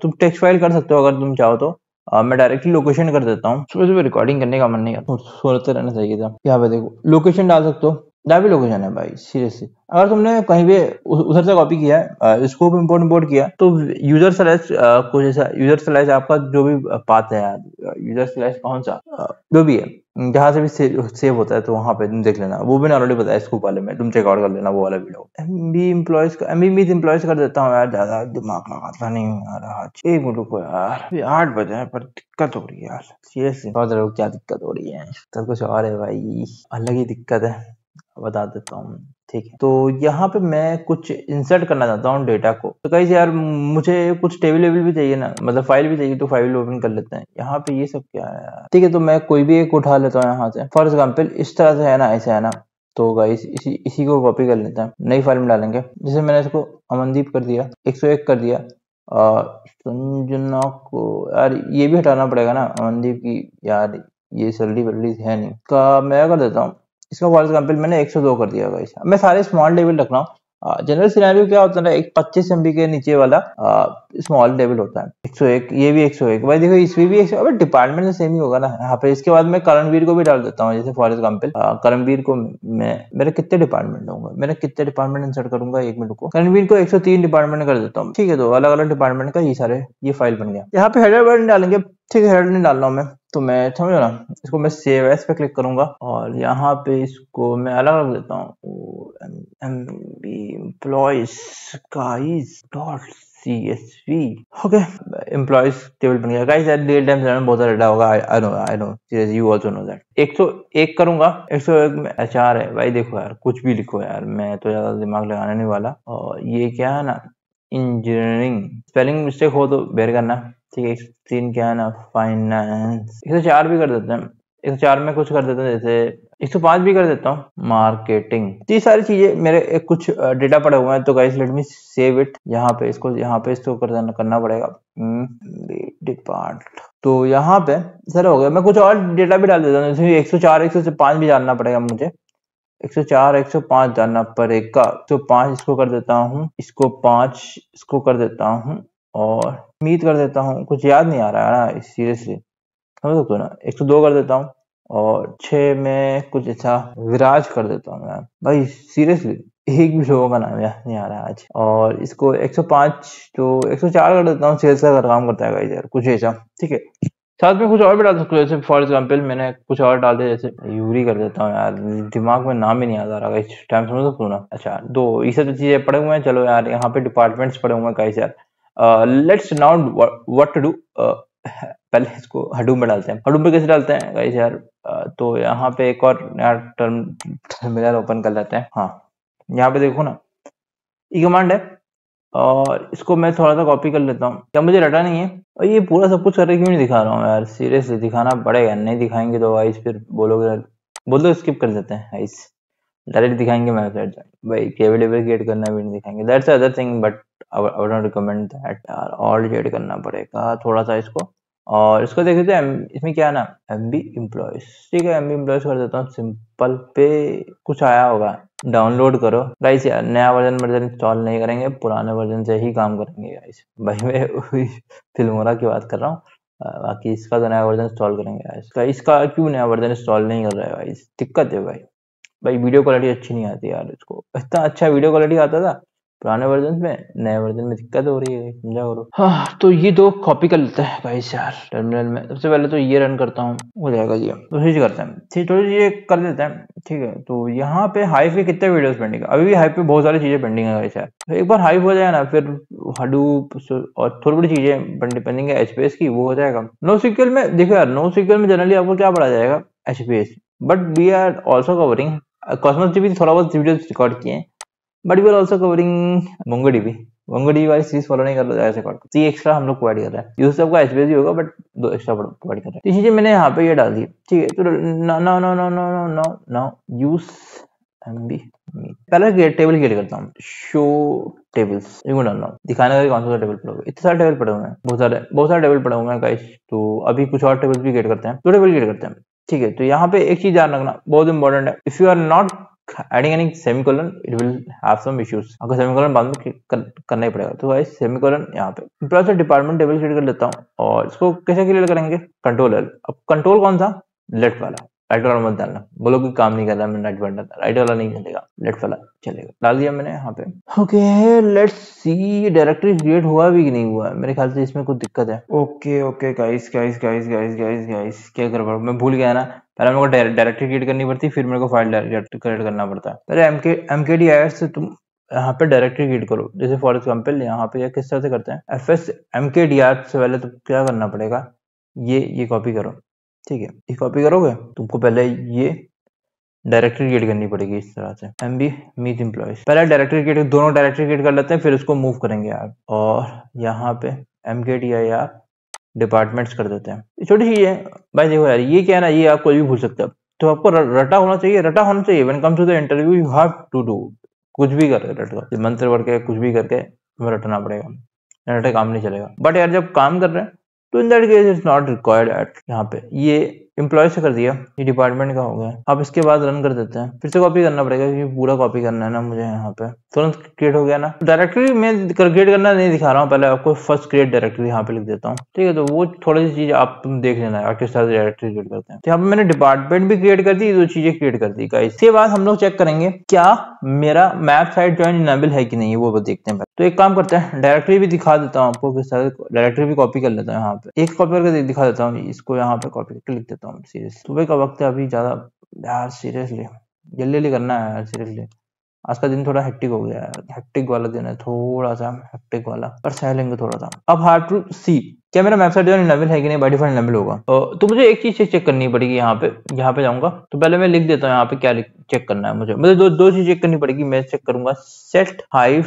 Speaker 1: तुम टेक्स्ट फाइल कर सकते हो अगर तुम चाहो तो। मैं डायरेक्टली लोकेशन कर देता हूँ, सुबह सुबह रिकॉर्डिंग करने का मन नहीं करता, सोचते रहना चाहिए था। यहाँ पे देखो लोकेशन डाल सकते हो, जहाँ भी लोकेशन है भाई सीरियसली। अगर तुमने कहीं पे उधर से कॉपी किया है, स्कोप इंपोर्ट किया, तो यूजर स्लैश कुछ ऐसा, यूजर स्लैश आपका जो भी पाथ है यार, यूजर स्लैश कौन सा जो भी है, जहां से भी सेव होता है, तो वहां पे तुम देख लेना। वो भी ऑलरेडी बताया स्कूप वाले में, तुम चेकआउट कर लेना वो वाला वीडियो। एमबी एम्प्लॉयज कर देता हूँ यार, ज्यादा दिमाग लगाता नहीं हूँ यार। आज एक मिनट को यार, 8 बजे है पर दिक्कत हो रही है यार सीरियसली। क्या दिक्कत हो रही है, तो कुछ और है भाई, अलग ही दिक्कत है, बता देता हूँ। ठीक है। तो यहाँ पे मैं कुछ इंसर्ट करना चाहता हूँ डेटा को, तो गाइस यार मुझे कुछ टेबल वेबल भी चाहिए ना, मतलब फाइल भी चाहिए, तो फाइल ओपन कर लेते हैं। यहाँ पे ये सब क्या है यार, ठीक है। तो मैं कोई भी एक उठा लेता हूँ यहाँ से, फॉर एग्जाम्पल इस तरह से है ना, ऐसे है ना। तो गाइस इसी को कॉपी कर लेते हैं, नई फाइल में डालेंगे। जैसे मैंने इसको अमनदीप कर दिया, 101 कर दिया। संजना को यार ये भी हटाना पड़ेगा ना, अमनदीप की यार ये सैलरी वैलरी है नहीं का, मैं कर देता हूँ। इसका फॉर एग्जाम्पल मैंने 102 कर दिया गाइस। मैं सारे स्मॉल टेबल रख रहा हूँ। जनरल सिनेरियो क्या होता है ना, एक 25 MB के नीचे वाला स्मॉल टेबल होता है। 101, ये भी 101 भाई, देखो इसमें भी 100, अबे डिपार्टमेंट तो सेम ही होगा ना यहाँ पे। इसके बाद मैं करणवीर को भी डाल देता हूँ, जैसे फॉर एग्जाम्पल करणवीर को मैं, मेरे कितने डिपार्टमेंट होंगे, मैंने कितने डिपार्टमेंट इंसर्ट करूंगा, 1 मिनट को। करणवीर को 103 डिपार्टमेंट कर देता हूँ, ठीक है। तो अलग अलग डिपार्टमेंट का ये सारे ये फाइल बन गया। यहाँ पे हेडर वर्ड डालेंगे, ठीक है। हेडर नहीं डाल रहा हूँ मैं, तो मैं समझो ना, इसको मैं सेव एस पे क्लिक करूंगा और यहाँ पे इसको मैं अलग रख देता हूँ, employees guys dot CSV। Okay, employees table बन गया गाइस। यार रियल टाइम में बहुत सारा डाटा होगा, I know seriously, you also know that. 101 करूंगा, 101 में HR है भाई। देखो यार कुछ भी लिखो यार, मैं तो ज्यादा दिमाग लगाने नहीं वाला। और ये क्या है ना, इंजीनियरिंग, स्पेलिंग मिस्टेक हो तो बेर करना, ठीक है। 103 क्या है ना, फाइनेंस। 104 भी कर देते हैं, 104 में कुछ कर देते हैं, जैसे 105 भी कर देता हूँ, मार्केटिंग। ये सारी चीजें मेरे कुछ डेटा पड़े हुए हैं, तो guys let me save it. यहाँ पे इसको करना पड़ेगा डिपार्ट। तो यहाँ पे सर हो गया। मैं कुछ और डेटा भी डाल देता हूँ, जैसे 104 105 भी जानना पड़ेगा मुझे। 104 105 जानना पड़ेगा, तो 5 इसको कर देता हूँ, इसको 5 इसको कर देता हूँ, और उम्मीद कर देता हूँ। कुछ याद नहीं आ रहा है ना सीरियसली, समझ सकते हो ना। 102 कर देता हूँ, और 6 में कुछ अच्छा विराज कर देता हूँ यार भाई, सीरियसली एक भी लोगों का नाम याद नहीं आ रहा आज। और इसको 105 तो 104 कर देता हूँ, सेल्स का काम करता है यार कुछ ऐसा, ठीक है। साथ में कुछ और भी डाल सकते हो, जैसे फॉर एग्जाम्पल मैंने कुछ और डाल दिया, जैसे यूरी कर देता हूँ यार, दिमाग में नाम ही नहीं आ रहा इस टाइम, समझ सकते हो ना। अच्छा, दो ये सब चीजें पड़े हुए हैं। चलो यार यहाँ पे डिपार्टमेंट्स पड़े हुए हैं गाइस यार। Let's now what to do. पहले इसको हडूप में डालते हैं। हडूप में कैसे डालते हैं गाइस यार, तो यहाँ पे एक और नया टर्मिनल ओपन कर लेते हैं। हाँ, यहाँ पे देखो ना, ई कमांड है, और इसको मैं थोड़ा सा कॉपी कर लेता हूँ। क्या मुझे रटा नहीं है, और ये पूरा सब कुछ करके क्यों नहीं दिखा रहा हूँ यार, सीरियसली दिखाना पड़ेगा। नहीं दिखाएंगे तो गाइस फिर बोलोगे, बोल दो स्किप कर देते हैं गाइस, डायरेक्ट दिखाएंगे मैं वेबसाइट भाई। केबल क्रिएट करना भी नहीं दिखाएंगे, that's other thing, but I would not recommend that यार। ऑल ऐड करना पड़ेगा थोड़ा सा इसको, और इसको देख लेते हैं। इसमें क्या है ना, MB एम्प्लॉयज, ठीक है। MB एम्प्लॉयज कर देता हूँ सिंपल पे। कुछ आया होगा, डाउनलोड करो गाइस यार। नया वर्जन इंस्टॉल नहीं करेंगे, पुराने वर्जन से ही काम करेंगे गाइस। भाई मैं फिल्मोरा की बात कर रहा हूँ, बाकी इसका तो नया वर्जन इंस्टॉल करेंगे गाइस। इसका क्यों नया वर्जन इंस्टॉल नहीं कर रहा है गाइस, दिक्कत है भाई वीडियो क्वालिटी अच्छी नहीं आती यार। इसको इतना अच्छा वीडियो क्वालिटी आता था पुराने वर्जन में, नए वर्जन में दिक्कत हो रही है, समझा करो। हाँ, तो ये दो कॉपी कर लेते हैं गाइस यार टर्मिनल में। सबसे पहले तो ये रन करता हूँ, हो जाएगा ये। दूसरी चीज करते हैं, ठीक, थोड़ी ये कर देते हैं, ठीक है। तो यहाँ पे हाइव पे कितने वीडियोस पेंडिंग है, अभी भी हाइव पे बहुत सारी चीजें पेंडिंग है गाइस यार। तो एक बार हाइव हो जाए ना, फिर हडूप और थोड़ी बड़ी चीजें पेंडिंग है HBase की, वो हो जाएगा। NoSQL में देखो यार, NoSQL में जनरली आपको क्या पढ़ा जाएगा, HBase, but we are also covering Cosmos DB। थोड़ा बहुत वीडियोस रिकॉर्ड किए हैं, but we are also covering MongoDB। MongoDB वाली सीरीज फॉलो नहीं कर रहा है, रिकॉर्ड तो ये एक्स्ट्रा हम लोग प्रोवाइड कर रहे हैं। यूज सबका HBase ही होगा, बट दो एक्स्ट्रा प्रोवाइड कर रहे हैं। ये चीजें मैंने यहाँ पे ये डाल दी, ठीक है। तो नाउ यूज MB। पहले टेबल क्रिएट करता हूँ, शो टेबल्स, इनको डालना हूँ, दिखाने का कौन सा टेबल पड़े हुए। इतने सारे टेबल पड़े हुए हैं, बहुत सारे टेबल पड़े हुए हैं गाइस। तो अभी कुछ और टेबल भी क्रिएट करते हैं, 2 टेबल क्रिएट करते हैं, ठीक है। तो यहाँ पे एक चीज ध्यान रखना, बहुत इंपॉर्टेंट है। If you are not adding any semicolon, it will have some issues. आपको सेमीकोलन बाद में करना ही पड़ेगा। तो गाइस सेमीकोलन यहाँ पे एम्प्लॉय से डिपार्टमेंट टेबल क्रिएट कर लेता हूँ, और इसको कैसे क्रिएट करेंगे, कंट्रोल L। अब कंट्रोल कौन सा, लेफ्ट वाला, राइट वाला मत डालना, बोलो कि काम नहीं कर रहा, मैं राइट वाला नहीं चलेगा, लेफ्ट वाला चलेगा। डाल दिया मैंने यहाँ पे। Okay, let's see directory create हुआ भी कि नहीं हुआ। मेरे ख्याल से इसमें कुछ दिक्कत है। ओके गाइस क्या गड़बड़, मैं भूल गया ना। पहले मेरे को डायरेक्टरी क्रिएट करनी पड़ती, फिर मेरे को फाइल डायरेक्ट क्रिएट करना पड़ता है। पहले MKDIR से तुम यहाँ पे डायरेक्टरी क्रिएट करो। जैसे फॉर एग्जाम्पल यहाँ पे किस तरह से करते हैं, FS MKDIR से पहले तो क्या करना पड़ेगा, ये कॉपी करो, ठीक है। ये कॉपी करोगे, तुमको पहले ये डायरेक्टरी क्रिएट करनी पड़ेगी इस तरह से। MB मीट एम्प्लॉयज, पहले डायरेक्टरी क्रिएट, दोनों डायरेक्टरी क्रिएट कर लेते हैं, फिर उसको मूव करेंगे यार। और यहाँ पे MKDIR डिपार्टमेंट्स कर देते हैं। छोटी चीज है भाई, देखो यार ये क्या है ना, ये आप कोई भी भूल सकते हो, तो आपको रटा होना चाहिए, रटा होना चाहिए। When comes to the interview you have to do, कुछ भी कर रट लो, मंत्र पढ़ के कुछ भी करके तुम्हें रटना पड़ेगा, रटे काम नहीं चलेगा। बट यार जब काम कर रहे हैं तो in that case it's not required at. यहाँ पे ये एम्प्लॉय से कर दिया, ये डिपार्टमेंट का हो गया। अब इसके बाद रन कर देते हैं, फिर से कॉपी करना पड़ेगा क्योंकि पूरा कॉपी करना है ना मुझे। यहाँ पे तुरंत क्रिएट हो गया ना। डायरेक्टरी में क्रिएट करना नहीं दिखा रहा हूँ, पहले आपको फर्स्ट क्रिएट डायरेक्टरी यहाँ पे लिख देता हूँ, ठीक है। तो वो थोड़ी सी चीज आप तुम देख लेना है किस तरह से डायरेक्टरी क्रिएट करते हैं। तो यहाँ पे मैंने डिपार्टमेंट भी क्रिएट कर दी, दो चीजें क्रिएट कर दी। इसके बाद हम लोग चेक करेंगे क्या मेरा मैप साइट ज्वाइन इनेबल है कि नहीं, वो देखते हैं। तो एक काम करते हैं, डायरेक्टरी भी दिखा देता हूँ आपको, डायरेक्टरी भी कॉपी कर लेता हूँ। यहाँ पे एक कॉपी करके दिखा देता हूँ, इसको यहाँ पे कॉपी करके लिख देता हूँ। सीरियसली सुबह का वक्त है अभी, ज्यादा यार सीरियसली जल्दी जल्दी करना है यार। सीरियसली आज का दिन थोड़ा हेक्टिक हो गया है, हेक्टिक वाला दिन है, थोड़ा सा हेक्टिक वाला, पर सह लेंगे थोड़ा सा। अब हार्ड टू सी क्या मेरा वेबसाइट जो इनेबल है कि नहीं, बाय डिफॉल्ट इनेबल होगा। तो मुझे एक चीज चेक करनी पड़ेगी। यहाँ पे जाऊंगा तो पहले मैं लिख देता हूँ यहाँ पे क्या चेक करना है मुझे दो चीज चेक करनी पड़ेगी। मैं चेक करूंगा set hive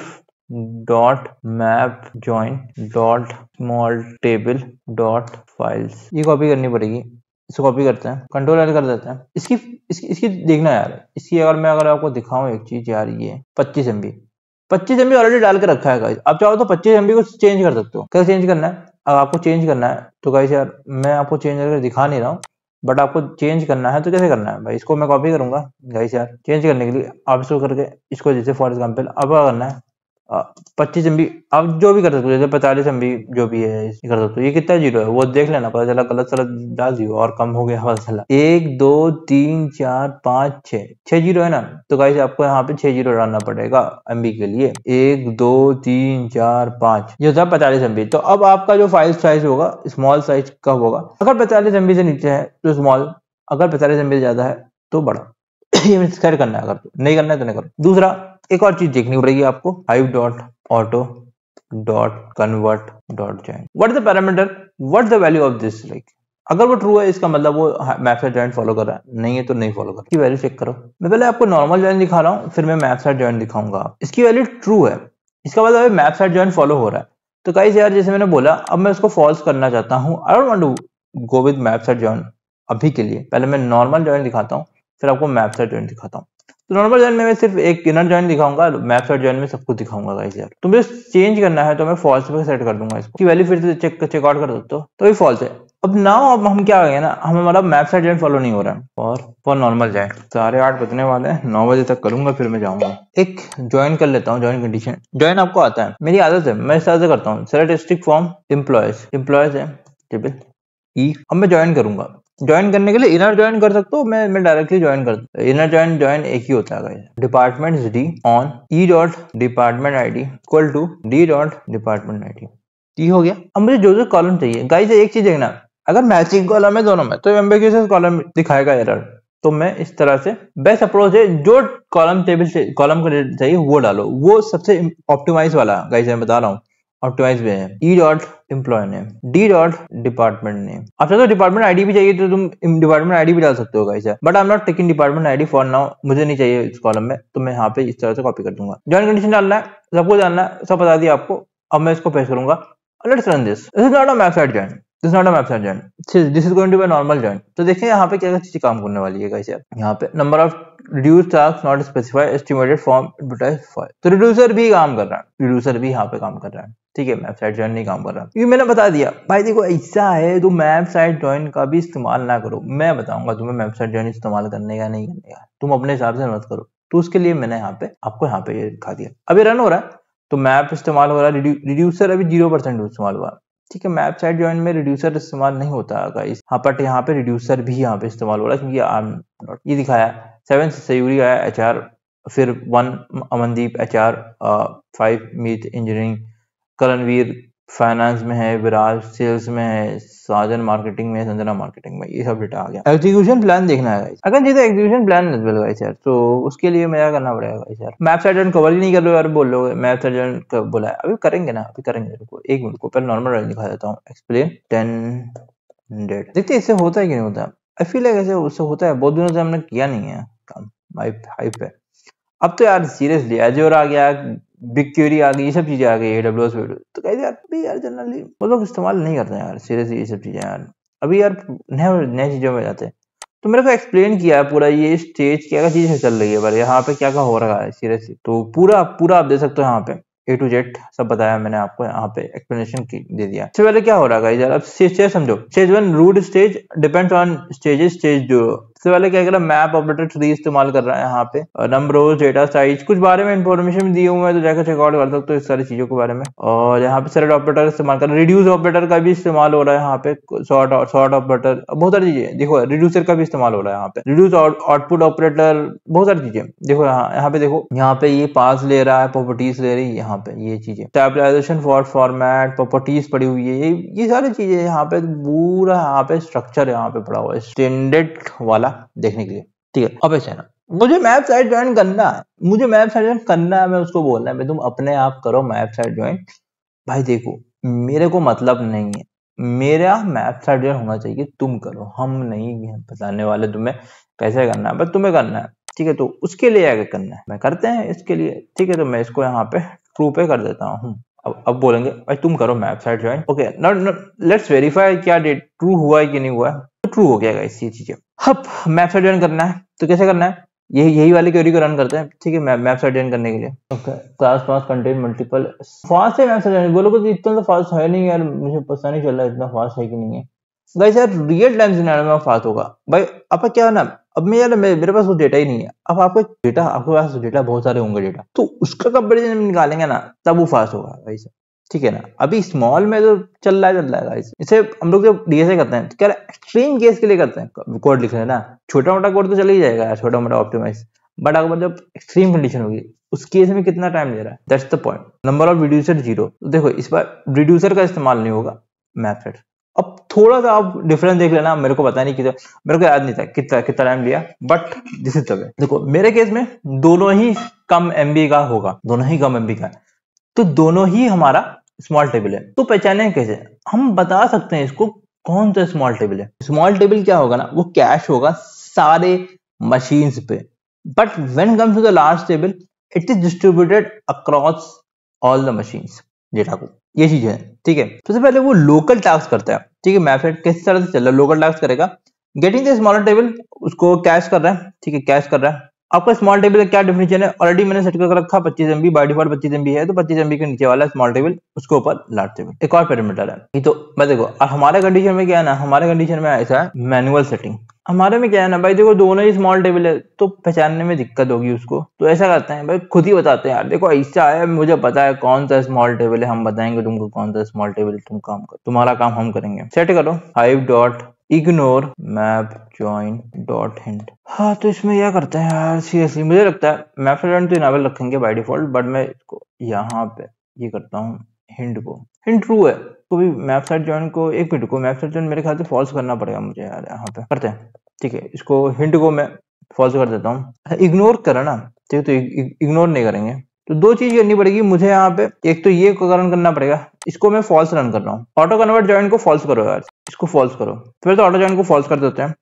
Speaker 1: dot map join dot small table dot files, ये कॉपी करनी पड़ेगी। इसको कॉपी करते हैं, कंट्रोल एल कर देते हैं। इसकी देखना यार, इसकी अगर आपको दिखाऊं एक चीज यार, ये 25 MB ऑलरेडी डाल के रखा है गाइस। आप चाहो तो 25 MB को चेंज कर सकते हो। कैसे चेंज करना है, अगर आपको चेंज करना है तो गाइस यार मैं आपको चेंज करके दिखा नहीं रहा हूँ, बट आपको चेंज करना है तो कैसे करना है भाई। इसको मैं कॉपी करूंगा गाइस यार, चेंज करने के लिए आप इसको करके इसको, जैसे फॉर एग्जाम्पल अब क्या करना है, 25 MB आप जो भी कर सकते हो, जैसे 45 MB जो भी है कर सकते हो। ये कितना जीरो है वो देख लेना, पता चला गलत सलत डाल दियो और कम हो गया, पता चला 1 2 3 4 5 6 जीरो है ना। तो गाइस आपको यहाँ पे 6 जीरो डालना पड़ेगा MB के लिए। 1 2 3 4 5, ये होता है 45 MB। तो अब आपका जो फाइल साइज होगा स्मॉल साइज का होगा। अगर 45 MB से नीचे है तो स्मॉल, अगर 45 MB से ज्यादा है तो बड़ा। ये खैर करना है, अगर नहीं करना है तो नहीं करो। दूसरा एक और चीज देखनी पड़ेगी आपको, hive dot auto dot convert dot join, what is the parameter, what the value of this. Like अगर वो ट्रू है इसका मतलब वो मैप साइट जॉइन फॉलो कर रहा है, नहीं है तो नहीं फॉलो कर। इसकी वैल्यू चेक करो। मैं पहले आपको नॉर्मल जॉइन दिखा रहा हूँ, फिर मैं मैप साइट जॉइन दिखाऊंगा। इसकी वैल्यू ट्रू है, इसका मतलब मैप साइट जॉइन फॉलो हो रहा है। तो गाइस यार जैसे मैंने बोला, अब मैं उसको फॉल्स करना चाहता हूँ। I don't want to go with map side join अभी के लिए। पहले मैं नॉर्मल जॉइन दिखाता हूँ, फिर आपको मैप साइट जॉइन दिखाता हूँ। तो नॉर्मल जॉइन में मैं सिर्फ एक इनर जॉइन दिखाऊंगा, मैप साइट जॉइन में सब कुछ दिखाऊंगा गाइस यार। तो मुझे चेंज करना है तो मैं फॉल्स पे सेट कर दूंगा इसकी वैल्यू, फिर से चेकआउट कर देता हूँ तो ये फॉल्स है। अब नाउ अब हम क्या हो गया ना, हमारा मैप साइट जॉइन फॉलो नहीं हो रहा है। और फॉर नॉर्मल जॉइन 8:30 बजने वाले हैं, 9 बजे तक करूंगा फिर मैं जाऊंगा। एक ज्वाइन कर लेता हूँ, ज्वाइन कंडीशन। ज्वाइन आपको आता है, मेरी आदत है, मैं इस तरह से करता हूँ। सेलेक्ट डिस्ट्रिक्ट फ्रॉम एम्प्लॉयज है टेबल ई। अब मैं ज्वाइन करूंगा, ज्वाइन करने के लिए इनर ज्वाइन कर सकते हो, मैं डायरेक्टली ज्वाइन कर, इनर ज्वाइन एक ही होता है। Department D on E dot department ID equal to D dot department ID. ये हो गया। अब मुझे जो कॉलम चाहिए गाइस, एक चीज देखना, अगर मैचिंग कॉलम है दोनों में तो एम्बिगुअस कॉलम दिखाएगा एरर। तो मैं इस तरह से बेस्ट अप्रोच है, जो कॉलम टेबल से कॉलम का चाहिए वो डालो, वो सबसे ऑप्टिमाइज वाला गाइस मैं बता रहा हूँ। ऑप्टिमाइज में है E dot employ name, D dot department name. आप चाहे तो डिपार्टमेंट आईडी भी चाहिए तो तुम डिपार्टमेंट आईडी भी डाल सकते हो guys, but I am not taking department ID for now, मुझे नहीं चाहिए इस कॉलम में। तो मैं यहाँ पे इस तरह से कॉपी कर दूंगा। ज्वाइन कंडीशन डालना है, सबको डालना है, सब बता दिया आपको। अब मैं इसको पेस्ट करूंगा। Let's run this. This is not a map side join, this not a map side join, this is going to be normal join. तो देखिए यहाँ पे क्या चीज काम करने वाली है गाइस यार। यहाँ पे number of reduce task not specify estimated form advertise file. तो रिड्यूसर भी काम कर रहा है, रिड्यूसर भी यहाँ पे काम कर रहा है, ठीक है। मैप साइट ज्वाइन नहीं काम कर रहा, ये मैंने बता दिया भाई। देखो ऐसा है, तो मैप साइट ज्वाइन का भी इस्तेमाल ना करो, मैं बताऊंगा तुम्हें मैप साइट ज्वाइन इस्तेमाल करने का नहीं करने का, तुम अपने हिसाब से मत करो। तो उसके लिए मैंने यहाँ पे आपको यहाँ पे ये दिखा दिया। अब ये रन हो रहा है तो मैप इस्तेमाल हो रहा है, रिड्यूसर अभी 0% इस्तेमाल हुआ, ठीक है। मैप साइट ज्वाइन में रिड्यूसर इस्तेमाल नहीं होता गाइस। हाँ बट यहाँ पे रिड्यूसर भी यहाँ पे इस्तेमाल हो रहा है, क्योंकि ये दिखाया 7 सयूरी आया HR, फिर 1 अमनदीप HR, 5 मीत इंजीनियरिंग, करणवीर फाइनेंस में है, विराज सेल्स में है, साजन मार्केटिंग में, संजना मार्केटिंग में। ये सब डेटा आ गया। एग्जीक्यूशन प्लान देखना है गाइस, अगर जैसे एग्जीक्यूशन प्लान गाइस यार, तो उसके लिए मैं क्या करना पड़ेगा गाइस यार। मैप साइट कवर ही नहीं कर रहे हो यार, बोल लो मैप साइट बोला है, अभी करेंगे ना, अभी करेंगे। रुको एक मिनट को, पहले नॉर्मल रन दिखा देता हूँ। एक्सप्लेन 10 देखते इससे होता है कि नहीं होता। आई फील लाइक ऐसे उससे होता है, बहुत दिनों से हमने किया नहीं है। काम हाइप है। अब तो यार सीरियसली एज्योर आ गया, बिग क्वेरी आ गई, ये सब चीजें आ गई, एडब्ल्यूएस तो कहते यार भाई यार जनरली वो लोग इस्तेमाल नहीं करते यार सीरियसली ये सब चीजें यार। अभी यार नए नए चीजों में जाते हैं। तो मेरे को एक्सप्लेन किया है पूरा ये स्टेज क्या क्या चीजें चल रही है, पर यहाँ पे क्या क्या हो रहा है सीरियसली। तो पूरा पूरा आप दे सकते हो यहाँ पे A to Z सब बताया मैंने आपको, यहाँ पे एक्सप्लेनेशन दे दिया। सबसे पहले क्या हो रहा है यार, अब स्टेज समझो। Stage 1 root stage depends on stages. Stage 0 सबसे पहले क्या करा, मैप ऑपरेटर 3 इस्तेमाल कर रहा है यहाँ पे। नंबर, डेटा साइज, कुछ बारे में इंफॉर्मेशन दिए हुए हैं तो जाकर चेकआउट कर सकते हो इस सारी चीजों के बारे में। और यहाँ पे सेलेक्ट ऑपरेटर इस्तेमाल कर रहा है, रिड्यूस ऑपरेटर का भी इस्तेमाल हो रहा है यहाँ पे, सॉर्ट ऑपरेटर, बहुत सारी चीजें देखो, रिड्यूसर का भी इस्तेमाल हो रहा है यहाँ पे, रिड्यूस आउटपुट ऑपरेटर, बहुत सारी चीजें देखो। यहाँ पे देखो, यहाँ पे ये पास ले रहा है, प्रॉपर्टीज ले रही है, यहाँ पे ये चीजें, स्टेबलाइजेशन फॉर फॉर्मेट, प्रॉपर्टीज पड़ी हुई है, ये सारी चीजें यहाँ पे पूरा, यहाँ पे स्ट्रक्चर यहाँ पे पड़ा हुआ है स्टैंडर्ड वाला देखने के लिए। ठीक है, अब ऐसे है ना, मुझे मैप साइट ज्वाइन करना है, मुझे मैप साइट ज्वाइन करना है, मैं उसको बोलना है भाई तुम अपने आप करो मैप साइट ज्वाइन। भाई देखो मेरे को मतलब नहीं है, मेरा मैप साइट ज्वाइन होना चाहिए, तुम करो, हम नहीं बताने वाले तुम्हें कैसे करना है, बस तुम्हें करना है। ठीक है, तो उसके लिए क्या करना है मैं करते हैं इसके लिए। ठीक है, तो मैं इसको यहाँ पे ट्रू पे कर देता हूँ। अब बोलेंगे भाई तुम करो map side join. Okay, let's verify क्या ट्रू हुआ है कि नहीं हुआ है। तो ट्रू हो गया गाइस ये चीजें। अब मैप साइट ज्वाइन करना है तो कैसे करना है, यही वाली क्वेरी को रन करते हैं। ठीक है, मैप साइट ज्वाइन करने के लिए class pass contain multiple fast है मैप साइट ज्वाइन। बोलो कि इतना तो फास्ट है नहीं यार, मुझे पता नहीं चल रहा इतना फास्ट है कि नहीं है। गाइस यार रियल टाइम सिनेरियो में फास्ट होगा भाई। अब क्या है ना, अब मैं यार मेरे पास वो डेटा ही नहीं है। अब आपको डेटा, आपके पास डेटा बहुत सारे होंगे डेटा, तो उसका कंपेरिजन निकालेंगे ना तब वो फास्ट होगा गाइस। ठीक है ना, अभी स्मॉल में तो चल रहा है गाइस। इसे हम लोग जब डीएसए करते हैं तो क्या एक्सट्रीम केस के लिए करते हैं, कोड लिख रहे हैं ना, छोटा मोटा कोड तो चल ही जाएगा यार, छोटा मोटा ऑप्टिमाइज। बट अगर जब एक्सट्रीम कंडीशन होगी उस केस में कितना टाइम ले रहा है, that's the point. Number of reducer 0। तो देखो इस बार रिड्यूसर का इस्तेमाल नहीं होगा मैप साइट। अब थोड़ा सा आप डिफरेंस देख लेना, मेरे को पता नहीं कितना, मेरे को याद नहीं था कितना टाइम लिया, but this is the way. देखो मेरे केस में दोनों ही कम एमबी का होगा, दोनों ही कम एमबी का है, तो दोनों ही हमारा स्मॉल टेबल है। तो पहचाने कैसे, हम बता सकते हैं इसको कौन सा स्मॉल टेबल है। स्मॉल टेबल क्या होगा ना, वो कैश होगा सारे मशीन्स पे, but when comes to the large table it is distributed across all the machines data को। ये चीज है। ठीक है, सबसे पहले वो लोकल टास्क करता है। ठीक है, मैप साइट किस तरह से चल रहा है, लोकल टास्क करेगा, गेटिंग द स्मॉलर टेबल, उसको कैश कर रहा है। ठीक है, कैश कर रहा है। आपका स्मॉल टेबल का क्या डेफिनेशन है, ऑलरेडी मैंने सेट कर रखा 25 MB, बाय डिफॉल्ट 25 MB है, तो 25 MB के नीचे वाला स्मॉल टेबल, उसके ऊपर लार्ज टेबल। एक और पैरामीटर है ये, तो मैं देखो हमारे कंडीशन में क्या है ना, हमारे कंडीशन में ऐसा है मैनुअल सेटिंग। हमारे में क्या है ना भाई, देखो दोनों ही स्मॉल टेबल है तो पहचानने में दिक्कत होगी उसको, तो ऐसा करते हैं भाई खुद ही बताते हैं यार, देखो ऐसा है, मुझे पता है कौन सा स्मॉल टेबल है, हम बताएंगे तुमको कौन सा स्मॉल टेबल, तुम काम करो, तुम्हारा काम हम करेंगे। सेट करो hive dot ignore map join dot hint. हाँ तो इसमें क्या करते हैं यार, सीरियसली मुझे लगता है मैप ज्वाइन तो इनेबल रखेंगे बाय डिफॉल्ट, बट मैं इसको यहाँ पे ये करता हूँ हिंट को, हिंट ट्रू है तो भी मैप साइट ज्वाइन को, एक मिनट को मैप साइट ज्वाइन मेरे ख्याल से फॉल्स करना पड़ेगा मुझे यार, यहाँ पे करते हैं। ठीक है, इसको हिंट को मैं फॉल्स कर देता हूँ, इग्नोर करा ना। ठीक है, तो इग्नोर नहीं करेंगे, तो दो चीज करनी पड़ेगी मुझे यहाँ पे, एक तो ये रन करना पड़ेगा, इसको मैं फॉल्स रन कर रहा हूँ, ऑटो कन्वर्ट ज्वाइन को फॉल्स करो यार, इसको फॉल्स करो, फिर तो ऑटो ज्वाइन को फॉल्स कर देते हैं,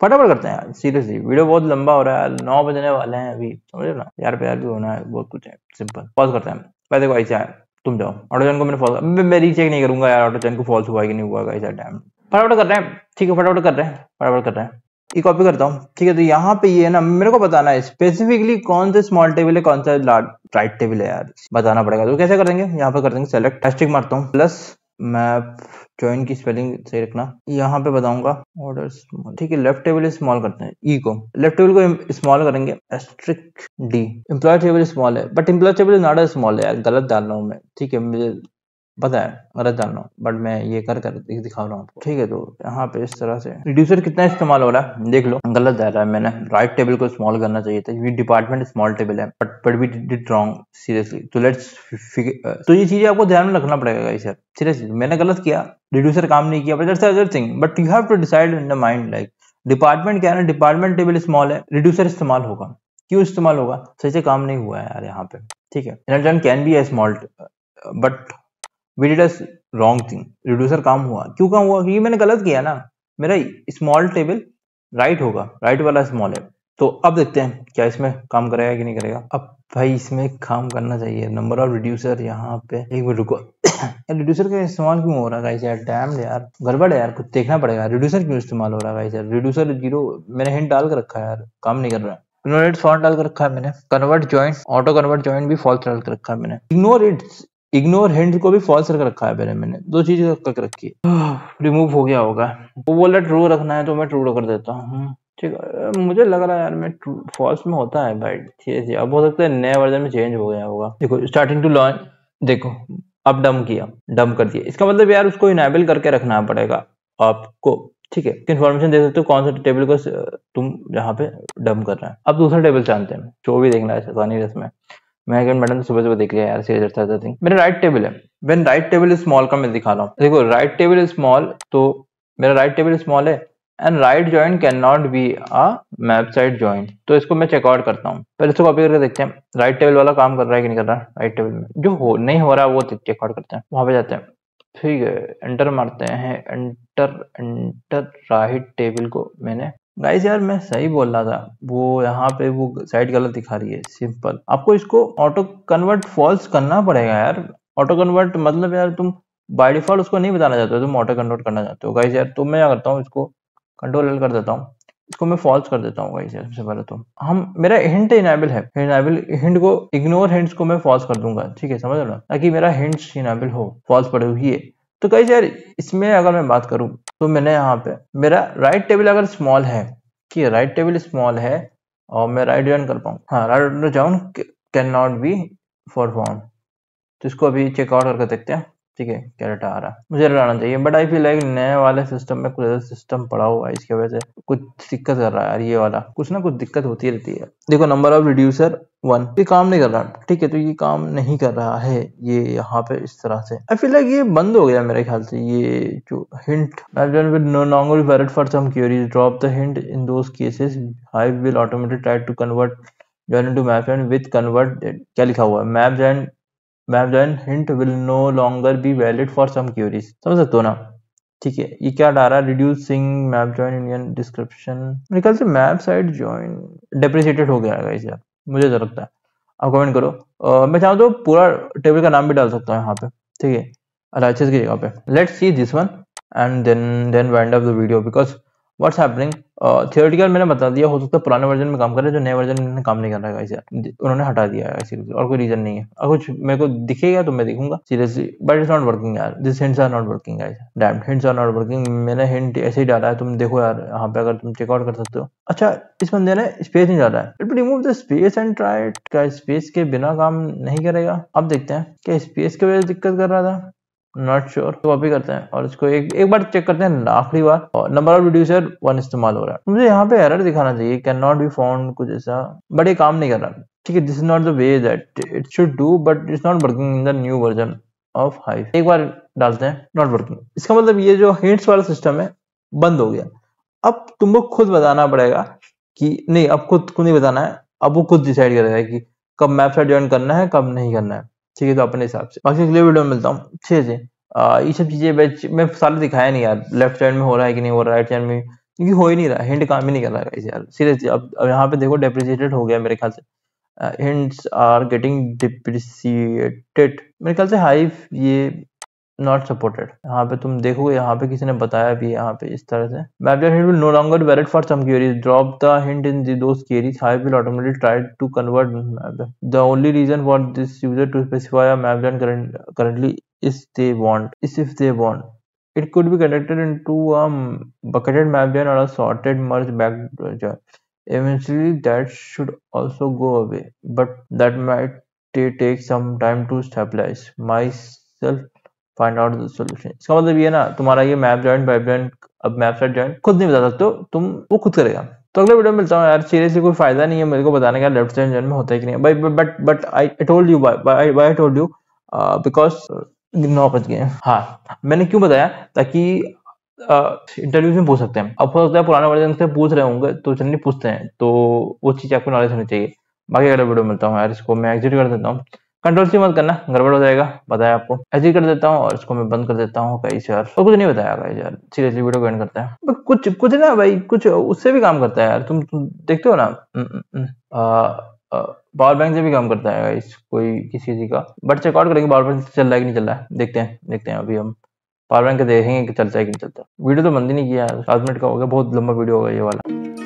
Speaker 1: फटाफट करते हैं यार। सीरियसली वीडियो बहुत लंबा हो रहा है यार, 9 बजने वाले हैं अभी, समझ ना यार, प्यार भी होना है, बहुत कुछ है, सिंपल फॉल्स करते हैं। पहले देखो ऐसा है, तुम जाओ ऑटो ज्वाइन को मैंने फॉल्स, मैं रीचेक नहीं करूंगा यार ऑटो ज्वाइन को फॉल्स हुआ कि नहीं हुआ, ऐसा टाइम फटाफट कर रहे हैं। ठीक है, फटाफट कर रहे हैं, फटाफट कर रहे हैं, ये कॉपी करता हूँ। ठीक है, तो यहाँ पे ये है ना, मेरे को बताना है स्पेसिफिकली कौन सा स्मॉल टेबल है, कौन सा राइट टेबल है यार, बताना पड़ेगा। तो कैसे कर देंगे, यहाँ पे कर देंगे सेलेक्ट, हैशटैग मारता हूँ प्लस मैप ज्वाइन की स्पेलिंग सही रखना, यहाँ पे बताऊंगा ऑर्डर स्मॉल। ठीक है, लेफ्ट टेबल स्मॉल करते हैं, ई को लेफ्ट टेबल को स्मॉल करेंगे, asterisk D, employee table small है, but employee table not a small है यार, गलत डाल रहा हूँ मैं। ठीक है, मुझे पता है गलत डाल रहा हूँ, बट मैं ये कर दिखा रहा हूँ आपको। ठीक है, तो यहाँ पे इस तरह से रिड्यूसर कितना इस्तेमाल हो रहा है देख लो, गलत डाल रहा है मैंने, राइट टेबल को स्मॉल करना चाहिए था, ये डिपार्टमेंट स्मॉल टेबल है, but we did wrong seriously. तो लेट्स तो ये चीजें आपको ध्यान में रखना पड़ेगा इसे, सीरियसली मैंने गलत किया, रिड्यूसर काम नहीं किया, but that's other thing, but you have to decide in the mind, like department क्या है ना, डिपार्टमेंट टेबल स्मॉल है, रिड्यूसर इस्तेमाल होगा, क्यों इस्तेमाल होगा, सही से काम नहीं हुआ है यार यहाँ पे। ठीक है, inner can be A small, but we did a wrong thing, reducer काम हुआ, क्यों काम हुआ, क्योंकि मैंने गलत किया ना, मेरा स्मॉल टेबल राइट होगा, राइट वाला स्मॉल है, तो अब देखते हैं क्या इसमें काम करेगा कि नहीं करेगा। अब भाई इसमें काम करना चाहिए। नंबर ऑफ रिड्यूसर यहाँ पे, एक मिनट रुको यार रिड्यूसर का इस्तेमाल क्यों हो रहा है यार, डैम यार गड़बड़ है यार, कुछ देखना पड़ेगा। रिड्यूसर क्यों इस्तेमाल हो रहा है यार, रिड्यूसर 0 मैंने हिंट डाल के रखा है यार, काम नहीं कर रहा है। इग्नोर इट्स फॉल्ट डाल के रखा है मैंने, convert joint, auto convert joint भी फॉल्स डाल के रखा है मैंने, इग्नोर हिंट को भी फॉल्स करके रखा है मैंने, दो चीजें करके रखी है। रिमूव हो गया होगा, वो बोला ट्रू रखना है तो मैं ट्रू कर देता हूँ। ठीक है, मुझे लग रहा है यार मैं फॉल्स में होता है भाई, ठीक है। अब हो सकता है नए वर्जन में चेंज हो गया होगा। देखो स्टार्टिंग टू लॉन्च, देखो अब डम किया, डम कर दिया, इसका मतलब यार उसको इनेबल करके रखना पड़ेगा आपको। ठीक है, इन्फॉर्मेशन दे सकते हो कौन सा टेबल को तुम यहाँ पे डम कर रहे हैं। अब दूसरा टेबल जानते हैं, जो भी देखना है आसानी इसमें। मैं मैडम सुबह सुबह देख लिया यार, सीरियस था थिंग। मेरा राइट टेबल है, when right table is small का मैं दिखा रहा हूँ। देखो राइट टेबल इज स्मॉल, तो मेरा राइट टेबल स्मॉल है and right joint can not be a map side joint. तो इसको मैं चेकआउट करता हूँ, पहले इसको कॉपी करके देखते हैं राइट टेबल वाला काम कर रहा है कि नहीं कर रहा है। राइट टेबल में जो हो नहीं हो रहा है वो चेकआउट करते हैं, वहां पे जाते हैं। ठीक है, एंटर मारते हैं, एंटर एंटर राइट टेबल को मैंने, गाइस यार मैं सही बोल रहा था, वो यहाँ पे वो साइड गलत दिखा रही है। सिंपल, आपको इसको ऑटो कन्वर्ट फॉल्स करना पड़ेगा यार। ऑटो कन्वर्ट मतलब यार तुम बाय डिफॉल्ट उसको नहीं बताना चाहते हो, तुम ऑटो कन्वर्ट करना चाहते हो गाइस यार। तो मैं क्या करता हूँ, इसको कंट्रोल एल कर देता हूँ, इसको मैं फॉल्स कर देता हूँ गाइस यार। सबसे पहले तो हम, मेरा हिंट इनेबल है, इनेबल हिंट को, इग्नोर हिंट्स को मैं फॉल्स कर दूंगा। ठीक है, समझ लो, ताकि मेरा हिंट्स इनेबल हो, फॉल्स पड़े हुई है। तो गाइस यार इसमें अगर मैं बात करूं तो मैंने यहाँ पे मेरा राइट टेबल अगर स्मॉल है, कि राइट टेबल स्मॉल है और मैं राइट जॉइन कर पाऊँ, हाँ right join can not be for found. तो इसको अभी चेकआउट करके देखते हैं। ठीक है, क्या डाटा आ रहा है, मुझे डालना चाहिए बट आई फील लाइक नए वाले सिस्टम में कुछ ऐसा सिस्टम पड़ा हुआ है, इसकी वजह से कुछ दिक्कत कर रहा है यार। ये वाला कुछ ना कुछ दिक्कत होती रहती है। देखो नंबर ऑफ रिड्यूसर 1, ये काम नहीं कर रहा। ठीक है, तो ये काम नहीं कर रहा है ये यहाँ पे इस तरह से। आई फील लाइक ये बंद हो गया मेरे ख्याल से। ये जो hint will no longer be valid for some queries, drop the hint in those cases, Hive will automatically try to convert join into map join with convert, क्या लिखा हुआ है, map join hint will no longer be valid for some queries. समझ सकते हो ना। ठीक है, ये क्या डाल रहा है, reducing map join Indian description, मेरे ख्याल से मैप साइड जॉइन डेप्रिसिएटेड हो गया है यार, मुझे तो लगता है। आप कमेंट करो। मैं चाहूँ तो पूरा टेबल का नाम भी डाल सकता हूँ यहाँ पे। ठीक है, RHS की जगह पे let's see this one and then wind up the video, because what's happening. Theoretical मैंने बता दिया, हो सकता है पुराने वर्जन में काम कर रहे हैं, जो नए वर्जन में काम नहीं कर रहा है गाइस यार, उन्होंने हटा दिया है सीरियसली, और कोई रीजन नहीं है। अगर कुछ मेरे को दिखेगा तो मैं देखूंगा seriously, but it's not working यार, this hints are not working guys, damn hints are not working. मैंने हिंट ऐसे ही डाला है, तुम देखो यार यहाँ पे, अगर तुम चेकआउट कर सकते हो। अच्छा, इस बंदे ने स्पेस नहीं डाला है, remove the space and try it. क्या स्पेस के बिना काम नहीं करेगा? अब देखते हैं, क्या स्पेस की वजह से दिक्कत कर रहा था, नॉट श्योर। तो कॉपी करते हैं और इसको एक बार चेक करते हैं आखिरी बार। और नंबर ऑफ रिड्यूसर 1 इस्तेमाल हो रहा है, मुझे यहाँ पे एरर दिखाना चाहिए, कैन नॉट बी फाउंड कुछ ऐसा, बट ये काम नहीं कर रहा। ठीक है, this is not the way that it should do, but it's not working in the new version of hive. एक बार डालते हैं, नॉट वर्किंग, इसका मतलब ये जो हिंट्स वाला सिस्टम है बंद हो गया। अब तुमको खुद बताना पड़ेगा कि नहीं, अब खुद को नहीं बताना है, अब वो खुद डिसाइड करेगा कि कब मैप साइड ज्वाइन करना है, कब नहीं करना है। ठीक है, तो अपने हिसाब से। बाकी अगले वीडियो में मिलता हूँ। ठीक है, ये सब चीजें मैं सारे दिखाया नहीं यार, लेफ्ट साइड में हो रहा है कि नहीं हो रहा है, राइट साइड में, क्योंकि हो ही नहीं रहा, हिंट काम ही नहीं कर रहा है यार सीरियसली। अब यहाँ पे देखो डेप्रिसिएटेड हो गया मेरे ख्याल से, हिंट्स आर गेटिंग डिप्रिसिएटेड मेरे ख्याल से। हाइव ये नॉट सपोर्टेड, यहाँ पे तुम देखोगे, यहाँ पे किसी ने बताया भी यहाँ पे इस तरह से, map hint will no longer valid for some queries, drop the hint in those queries, Hive will automatically try to convert the only reason for this user to specify a map currently is if they want it could be converted into a bucketed map join or a sorted merge back join. Eventually that should also go away, but that might take some time to stabilize myself, find out the solution. इसका मतलब ये ना, तुम्हारा ये map joint pipe joint, अब map side joint खुद नहीं बता सकते हो तुम, वो खुद करेगा। तो अगले वीडियो में मिलता हूँ यार, सीरियसली कोई फायदा नहीं है मेरे को बताने का लेफ्ट साइड जॉइंट में होता है कि नहीं। But I told you, I told you because 9 बज गए। हाँ, मैंने क्यों बताया, ताकि इंटरव्यू में पूछ सकते हैं। अब हो सकता है पुराने वर्जन से पूछ रहे होंगे, तो चलिए पूछते हैं, तो वो चीज आपको नॉलेज होनी चाहिए। बाकी अगले वीडियो मिलता हूँ यार, इसको मैं एग्जिट कर देता हूँ। कंट्रोल सी मत करना, गड़बड़ हो जाएगा, बताया आपको। ऐसे ही कर देता हूँ और इसको मैं बंद कर देता हूँ गाइस यार। और कुछ नहीं बताया गाइस यार, सीरियसली वीडियो को एंड करते हैं। कुछ कुछ ना भाई, कुछ उससे भी काम करता है यार, तुम देखते हो ना। पावर बैंक से भी काम करता है गाइस कोई किसी का। बट चेकआउट करेंगे पावर बैंक चल रहा है कि नहीं चल रहा है, देखते हैं अभी हम पावर बैंक देखेंगे कि चलता है कि नहीं चलता। वीडियो तो बंद ही नहीं किया यार, 7 मिनट का हो गया, बहुत लंबा वीडियो होगा ये वाला।